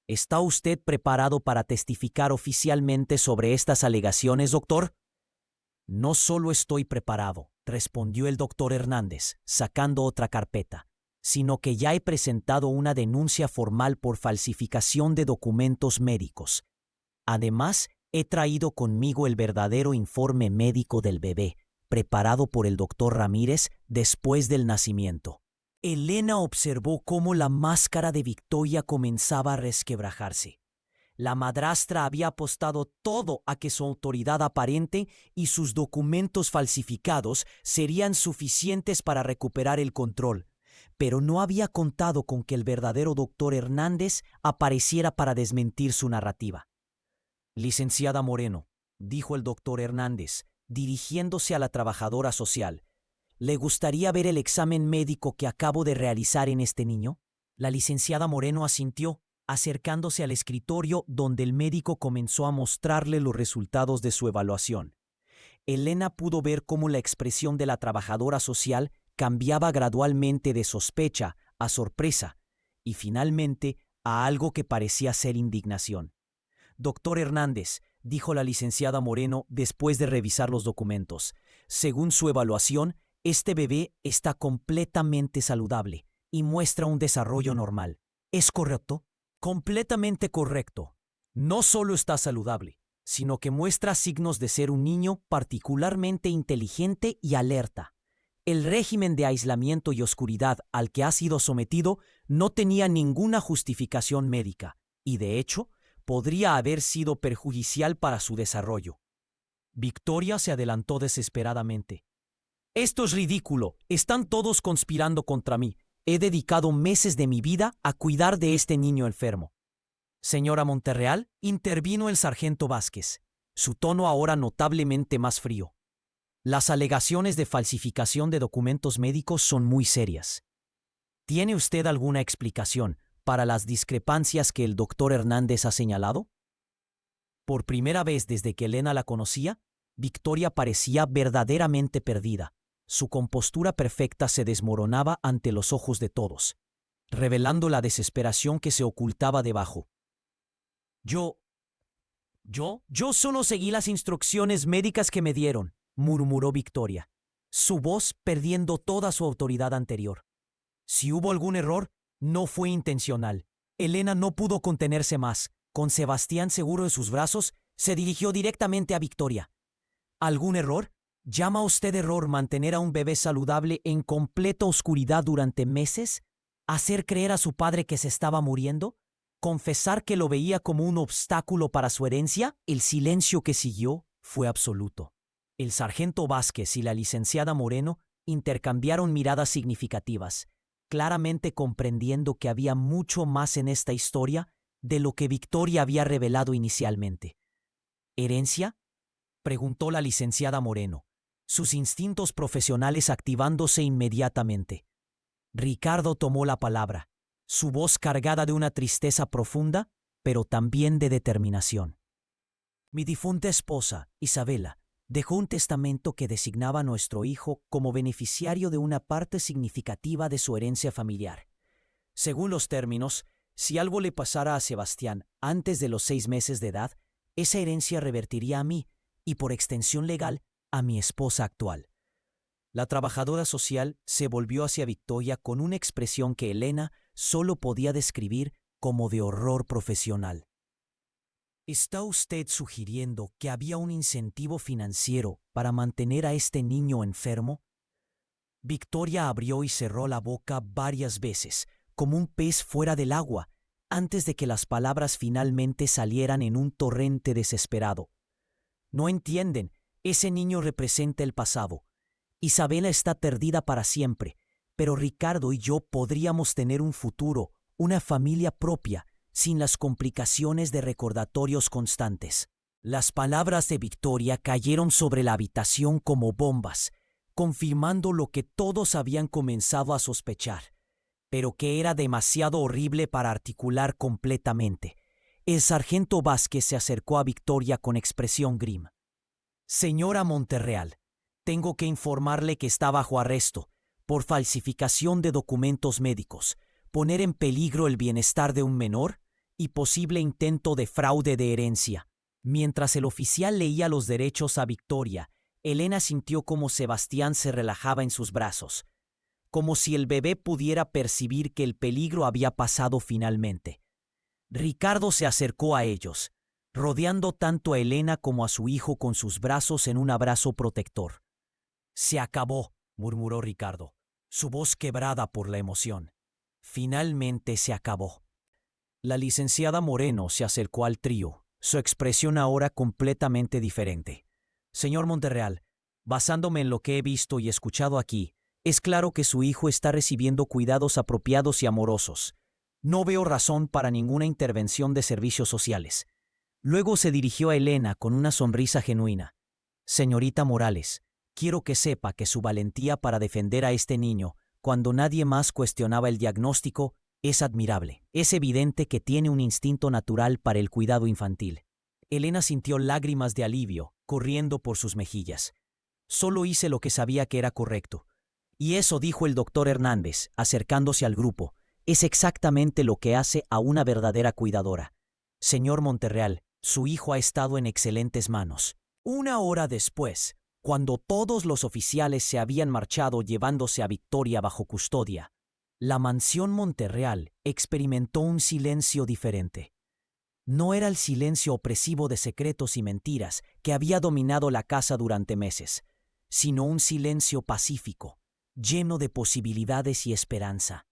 «¿Está usted preparado para testificar oficialmente sobre estas alegaciones, doctor?» «No solo estoy preparado», respondió el doctor Hernández, sacando otra carpeta, «sino que ya he presentado una denuncia formal por falsificación de documentos médicos. Además, he traído conmigo el verdadero informe médico del bebé, preparado por el doctor Ramírez después del nacimiento». Elena observó cómo la máscara de Victoria comenzaba a resquebrajarse. La madrastra había apostado todo a que su autoridad aparente y sus documentos falsificados serían suficientes para recuperar el control, pero no había contado con que el verdadero doctor Hernández apareciera para desmentir su narrativa. Licenciada Moreno, dijo el doctor Hernández, dirigiéndose a la trabajadora social, ¿le gustaría ver el examen médico que acabo de realizar en este niño? La licenciada Moreno asintió, acercándose al escritorio donde el médico comenzó a mostrarle los resultados de su evaluación. Elena pudo ver cómo la expresión de la trabajadora social cambiaba gradualmente de sospecha a sorpresa y finalmente a algo que parecía ser indignación. Doctor Hernández, dijo la licenciada Moreno después de revisar los documentos, según su evaluación, este bebé está completamente saludable y muestra un desarrollo normal. ¿Es correcto? Completamente correcto. No solo está saludable, sino que muestra signos de ser un niño particularmente inteligente y alerta. El régimen de aislamiento y oscuridad al que ha sido sometido no tenía ninguna justificación médica y, de hecho, podría haber sido perjudicial para su desarrollo. Victoria se adelantó desesperadamente. Esto es ridículo. Están todos conspirando contra mí. He dedicado meses de mi vida a cuidar de este niño enfermo. Señora Monterreal, intervino el sargento Vázquez, su tono ahora notablemente más frío. Las alegaciones de falsificación de documentos médicos son muy serias. ¿Tiene usted alguna explicación para las discrepancias que el doctor Hernández ha señalado? Por primera vez desde que Elena la conocía, Victoria parecía verdaderamente perdida. Su compostura perfecta se desmoronaba ante los ojos de todos, revelando la desesperación que se ocultaba debajo. Yo solo seguí las instrucciones médicas que me dieron, murmuró Victoria, su voz perdiendo toda su autoridad anterior. Si hubo algún error, no fue intencional. Elena no pudo contenerse más. Con Sebastián seguro en sus brazos, se dirigió directamente a Victoria. ¿Algún error? ¿Llama usted error mantener a un bebé saludable en completa oscuridad durante meses? ¿Hacer creer a su padre que se estaba muriendo? ¿Confesar que lo veía como un obstáculo para su herencia? El silencio que siguió fue absoluto. El sargento Vázquez y la licenciada Moreno intercambiaron miradas significativas, claramente comprendiendo que había mucho más en esta historia de lo que Victoria había revelado inicialmente. ¿Herencia?, preguntó la licenciada Moreno, sus instintos profesionales activándose inmediatamente. Ricardo tomó la palabra, su voz cargada de una tristeza profunda, pero también de determinación. Mi difunta esposa, Isabela, dejó un testamento que designaba a nuestro hijo como beneficiario de una parte significativa de su herencia familiar. Según los términos, si algo le pasara a Sebastián antes de los 6 meses de edad, esa herencia revertiría a mí y, por extensión legal, a mi esposa actual. La trabajadora social se volvió hacia Victoria con una expresión que Elena solo podía describir como de horror profesional. ¿Está usted sugiriendo que había un incentivo financiero para mantener a este niño enfermo? Victoria abrió y cerró la boca varias veces, como un pez fuera del agua, antes de que las palabras finalmente salieran en un torrente desesperado. No entienden, ese niño representa el pasado. Isabela está perdida para siempre, pero Ricardo y yo podríamos tener un futuro, una familia propia, sin las complicaciones de recordatorios constantes. Las palabras de Victoria cayeron sobre la habitación como bombas, confirmando lo que todos habían comenzado a sospechar, pero que era demasiado horrible para articular completamente. El sargento Vázquez se acercó a Victoria con expresión grim. Señora Monterreal, tengo que informarle que está bajo arresto por falsificación de documentos médicos, poner en peligro el bienestar de un menor y posible intento de fraude de herencia. Mientras el oficial leía los derechos a Victoria, Elena sintió como Sebastián se relajaba en sus brazos, como si el bebé pudiera percibir que el peligro había pasado finalmente. Ricardo se acercó a ellos, rodeando tanto a Elena como a su hijo con sus brazos en un abrazo protector. «Se acabó», murmuró Ricardo, su voz quebrada por la emoción. «Finalmente se acabó». La licenciada Moreno se acercó al trío, su expresión ahora completamente diferente. «Señor Monterreal, basándome en lo que he visto y escuchado aquí, es claro que su hijo está recibiendo cuidados apropiados y amorosos. No veo razón para ninguna intervención de servicios sociales. Luego se dirigió a Elena con una sonrisa genuina. Señorita Morales, quiero que sepa que su valentía para defender a este niño, cuando nadie más cuestionaba el diagnóstico, es admirable. Es evidente que tiene un instinto natural para el cuidado infantil. Elena sintió lágrimas de alivio corriendo por sus mejillas. Solo hice lo que sabía que era correcto. Y eso, dijo el doctor Hernández, acercándose al grupo, es exactamente lo que hace a una verdadera cuidadora. Señor Monterreal, su hijo ha estado en excelentes manos. Una hora después, cuando todos los oficiales se habían marchado llevándose a Victoria bajo custodia, la mansión Monterreal experimentó un silencio diferente. No era el silencio opresivo de secretos y mentiras que había dominado la casa durante meses, sino un silencio pacífico, lleno de posibilidades y esperanza.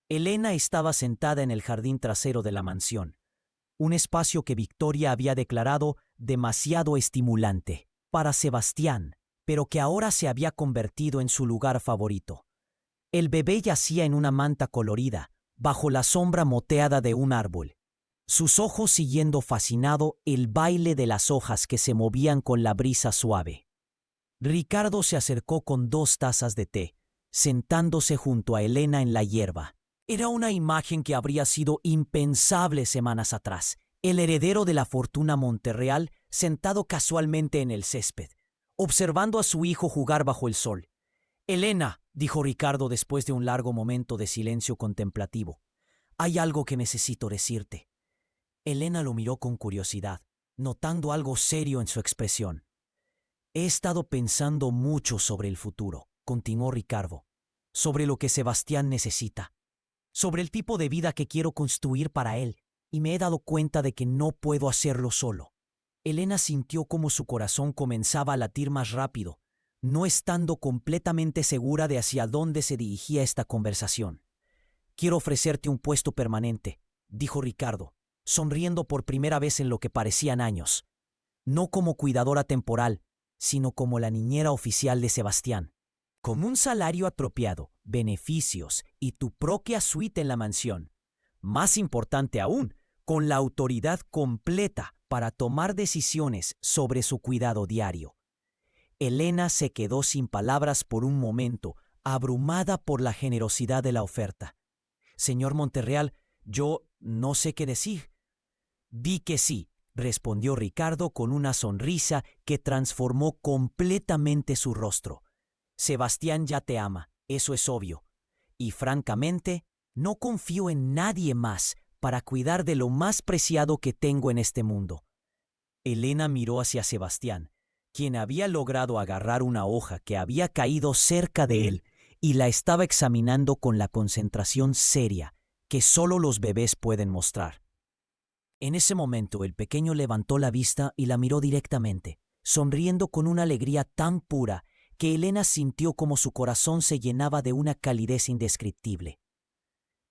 Elena estaba sentada en el jardín trasero de la mansión, un espacio que Victoria había declarado demasiado estimulante para Sebastián, pero que ahora se había convertido en su lugar favorito. El bebé yacía en una manta colorida, bajo la sombra moteada de un árbol, sus ojos siguiendo fascinado el baile de las hojas que se movían con la brisa suave. Ricardo se acercó con 2 tazas de té, sentándose junto a Elena en la hierba. Era una imagen que habría sido impensable semanas atrás. El heredero de la fortuna Monterreal sentado casualmente en el césped, observando a su hijo jugar bajo el sol. «Elena», dijo Ricardo después de un largo momento de silencio contemplativo, «hay algo que necesito decirte». Elena lo miró con curiosidad, notando algo serio en su expresión. «He estado pensando mucho sobre el futuro», continuó Ricardo, «sobre lo que Sebastián necesita, sobre el tipo de vida que quiero construir para él, y me he dado cuenta de que no puedo hacerlo solo». Elena sintió como su corazón comenzaba a latir más rápido, no estando completamente segura de hacia dónde se dirigía esta conversación. «Quiero ofrecerte un puesto permanente», dijo Ricardo, sonriendo por primera vez en lo que parecían años. «No como cuidadora temporal, sino como la niñera oficial de Sebastián. Con un salario apropiado, beneficios y tu propia suite en la mansión. Más importante aún, con la autoridad completa para tomar decisiones sobre su cuidado diario». Elena se quedó sin palabras por un momento, abrumada por la generosidad de la oferta. «Señor Monterreal, yo no sé qué decir». «Di que sí», respondió Ricardo con una sonrisa que transformó completamente su rostro. «Sebastián ya te ama, eso es obvio. Y francamente, no confío en nadie más para cuidar de lo más preciado que tengo en este mundo». Elena miró hacia Sebastián, quien había logrado agarrar una hoja que había caído cerca de él y la estaba examinando con la concentración seria que solo los bebés pueden mostrar. En ese momento el pequeño levantó la vista y la miró directamente, sonriendo con una alegría tan pura que Elena sintió como su corazón se llenaba de una calidez indescriptible.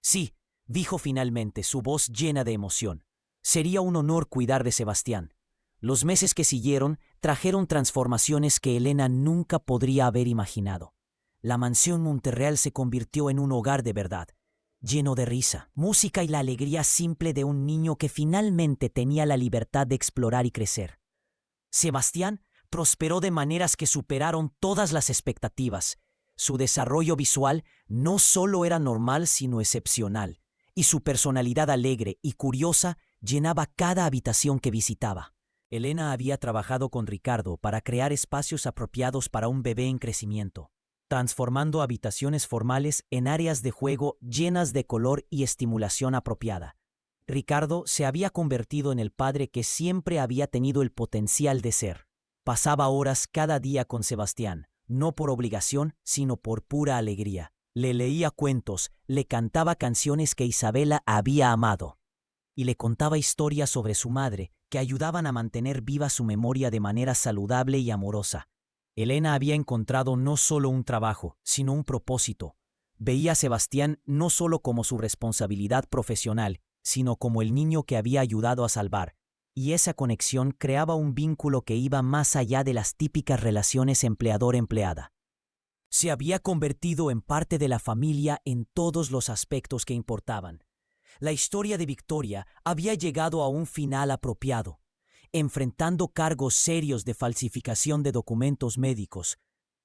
«Sí», dijo finalmente, su voz llena de emoción. «Sería un honor cuidar de Sebastián». Los meses que siguieron trajeron transformaciones que Elena nunca podría haber imaginado. La mansión Monterreal se convirtió en un hogar de verdad, lleno de risa, música y la alegría simple de un niño que finalmente tenía la libertad de explorar y crecer. Sebastián prosperó de maneras que superaron todas las expectativas. Su desarrollo visual no solo era normal, sino excepcional, y su personalidad alegre y curiosa llenaba cada habitación que visitaba. Elena había trabajado con Ricardo para crear espacios apropiados para un bebé en crecimiento, transformando habitaciones formales en áreas de juego llenas de color y estimulación apropiada. Ricardo se había convertido en el padre que siempre había tenido el potencial de ser. Pasaba horas cada día con Sebastián, no por obligación, sino por pura alegría. Le leía cuentos, le cantaba canciones que Isabela había amado, y le contaba historias sobre su madre que ayudaban a mantener viva su memoria de manera saludable y amorosa. Elena había encontrado no solo un trabajo, sino un propósito. Veía a Sebastián no solo como su responsabilidad profesional, sino como el niño que había ayudado a salvar, y esa conexión creaba un vínculo que iba más allá de las típicas relaciones empleador-empleada. Se había convertido en parte de la familia en todos los aspectos que importaban. La historia de Victoria había llegado a un final apropiado, enfrentando cargos serios de falsificación de documentos médicos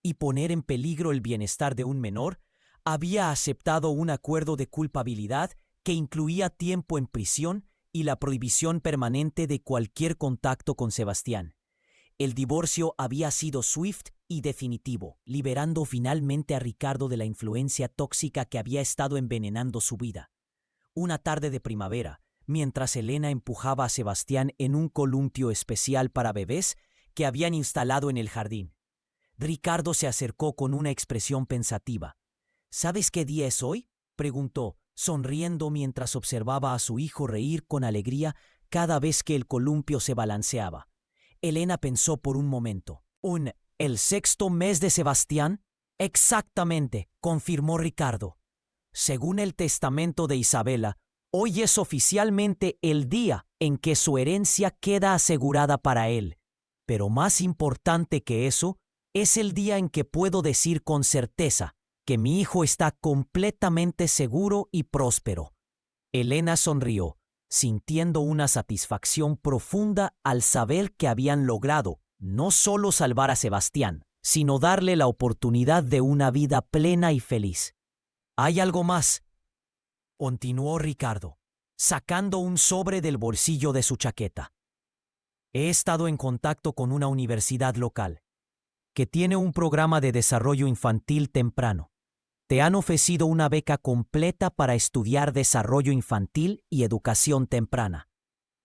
y poner en peligro el bienestar de un menor, había aceptado un acuerdo de culpabilidad que incluía tiempo en prisión y la prohibición permanente de cualquier contacto con Sebastián. El divorcio había sido swift y definitivo, liberando finalmente a Ricardo de la influencia tóxica que había estado envenenando su vida. Una tarde de primavera, mientras Elena empujaba a Sebastián en un columpio especial para bebés que habían instalado en el jardín, Ricardo se acercó con una expresión pensativa. ¿Sabes qué día es hoy?, preguntó, sonriendo mientras observaba a su hijo reír con alegría cada vez que el columpio se balanceaba. Elena pensó por un momento. ¿El sexto mes de Sebastián? Exactamente, confirmó Ricardo. Según el testamento de Isabela, hoy es oficialmente el día en que su herencia queda asegurada para él. Pero más importante que eso, es el día en que puedo decir con certeza que mi hijo está completamente seguro y próspero. Elena sonrió, sintiendo una satisfacción profunda al saber que habían logrado no solo salvar a Sebastián, sino darle la oportunidad de una vida plena y feliz. «¿Hay algo más?», continuó Ricardo, sacando un sobre del bolsillo de su chaqueta. «He estado en contacto con una universidad local que tiene un programa de desarrollo infantil temprano. Te han ofrecido una beca completa para estudiar desarrollo infantil y educación temprana,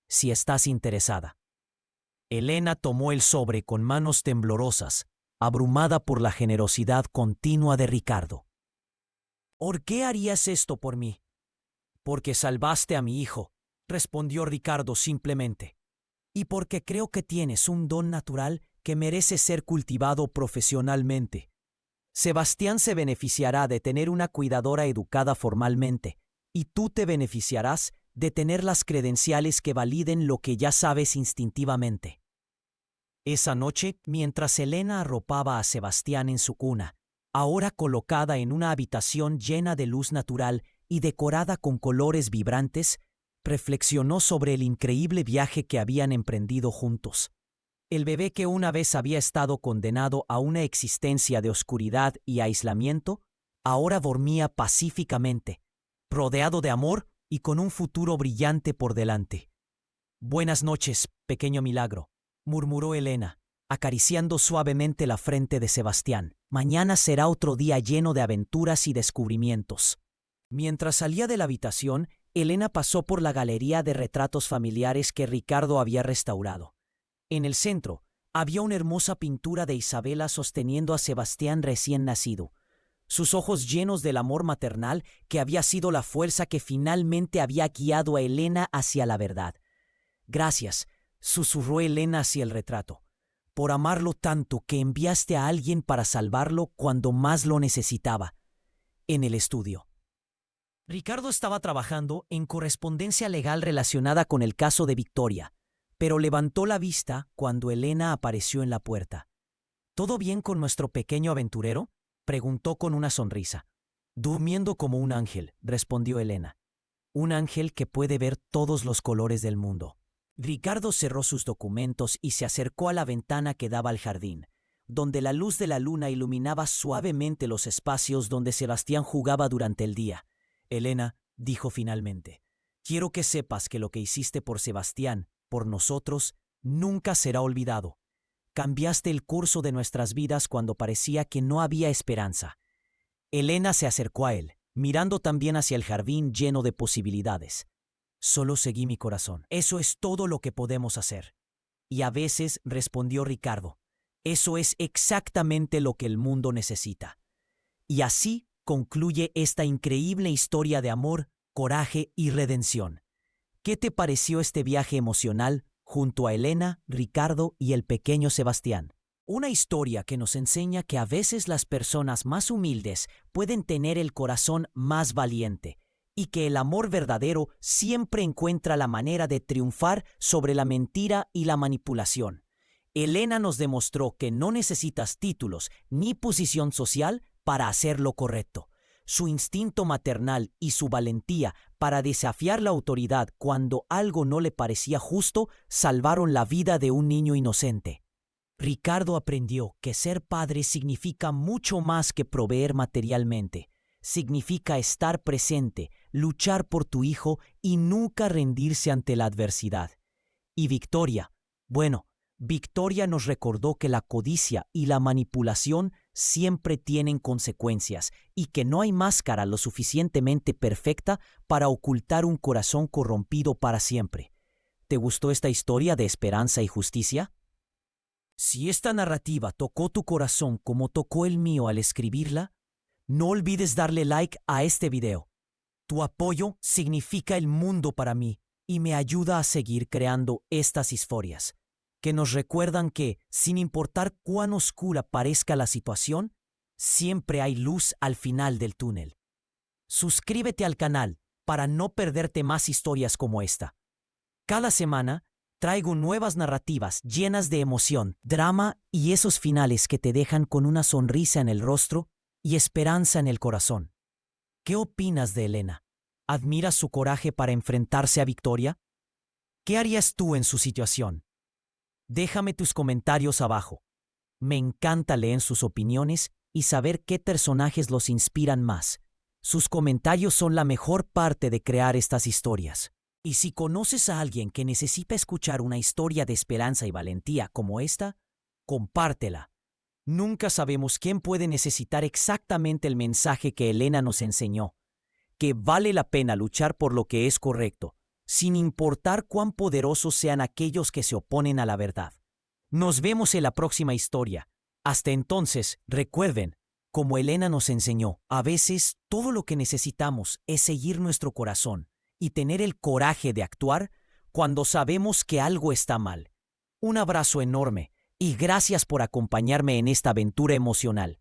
si estás interesada». Elena tomó el sobre con manos temblorosas, abrumada por la generosidad continua de Ricardo. «¿Por qué harías esto por mí?». «Porque salvaste a mi hijo», respondió Ricardo simplemente. «Y porque creo que tienes un don natural que merece ser cultivado profesionalmente. Sebastián se beneficiará de tener una cuidadora educada formalmente, y tú te beneficiarás de tener las credenciales que validen lo que ya sabes instintivamente». Esa noche, mientras Elena arropaba a Sebastián en su cuna, ahora colocada en una habitación llena de luz natural y decorada con colores vibrantes, reflexionó sobre el increíble viaje que habían emprendido juntos. El bebé que una vez había estado condenado a una existencia de oscuridad y aislamiento, ahora dormía pacíficamente, rodeado de amor y con un futuro brillante por delante. «Buenas noches, pequeño milagro», murmuró Elena, acariciando suavemente la frente de Sebastián. «Mañana será otro día lleno de aventuras y descubrimientos». Mientras salía de la habitación, Elena pasó por la galería de retratos familiares que Ricardo había restaurado. En el centro, había una hermosa pintura de Isabela sosteniendo a Sebastián recién nacido, sus ojos llenos del amor maternal que había sido la fuerza que finalmente había guiado a Elena hacia la verdad. «Gracias», susurró Elena hacia el retrato, «por amarlo tanto que enviaste a alguien para salvarlo cuando más lo necesitaba». En el estudio, Ricardo estaba trabajando en correspondencia legal relacionada con el caso de Victoria, pero levantó la vista cuando Elena apareció en la puerta. «¿Todo bien con nuestro pequeño aventurero?», preguntó con una sonrisa. «Durmiendo como un ángel», respondió Elena. «Un ángel que puede ver todos los colores del mundo». Ricardo cerró sus documentos y se acercó a la ventana que daba al jardín, donde la luz de la luna iluminaba suavemente los espacios donde Sebastián jugaba durante el día. «Elena», dijo finalmente, «quiero que sepas que lo que hiciste por Sebastián, por nosotros, nunca será olvidado. Cambiaste el curso de nuestras vidas cuando parecía que no había esperanza». Elena se acercó a él, mirando también hacia el jardín lleno de posibilidades. «Solo seguí mi corazón. Eso es todo lo que podemos hacer». «Y a veces», respondió Ricardo, «eso es exactamente lo que el mundo necesita». Y así concluye esta increíble historia de amor, coraje y redención. ¿Qué te pareció este viaje emocional junto a Elena, Ricardo y el pequeño Sebastián? Una historia que nos enseña que a veces las personas más humildes pueden tener el corazón más valiente y que el amor verdadero siempre encuentra la manera de triunfar sobre la mentira y la manipulación. Elena nos demostró que no necesitas títulos ni posición social para hacer lo correcto. su instinto maternal y su valentía para desafiar la autoridad cuando algo no le parecía justo salvaron la vida de un niño inocente. Ricardo aprendió que ser padre significa mucho más que proveer materialmente. Significa estar presente, luchar por tu hijo y nunca rendirse ante la adversidad. Y Victoria, bueno, Victoria nos recordó que la codicia y la manipulación siempre tienen consecuencias y que no hay máscara lo suficientemente perfecta para ocultar un corazón corrompido para siempre. ¿Te gustó esta historia de esperanza y justicia? Si esta narrativa tocó tu corazón como tocó el mío al escribirla, no olvides darle like a este video. Tu apoyo significa el mundo para mí y me ayuda a seguir creando estas historias, que nos recuerdan que, sin importar cuán oscura parezca la situación, siempre hay luz al final del túnel. Suscríbete al canal para no perderte más historias como esta. Cada semana traigo nuevas narrativas llenas de emoción, drama y esos finales que te dejan con una sonrisa en el rostro y esperanza en el corazón. ¿Qué opinas de Elena? ¿Admiras su coraje para enfrentarse a Victoria? ¿Qué harías tú en su situación? Déjame tus comentarios abajo. Me encanta leer sus opiniones y saber qué personajes los inspiran más. Sus comentarios son la mejor parte de crear estas historias. Y si conoces a alguien que necesita escuchar una historia de esperanza y valentía como esta, compártela. Nunca sabemos quién puede necesitar exactamente el mensaje que Elena nos enseñó, que vale la pena luchar por lo que es correcto, sin importar cuán poderosos sean aquellos que se oponen a la verdad. Nos vemos en la próxima historia. Hasta entonces, recuerden, como Elena nos enseñó, a veces todo lo que necesitamos es seguir nuestro corazón y tener el coraje de actuar cuando sabemos que algo está mal. Un abrazo enorme y gracias por acompañarme en esta aventura emocional.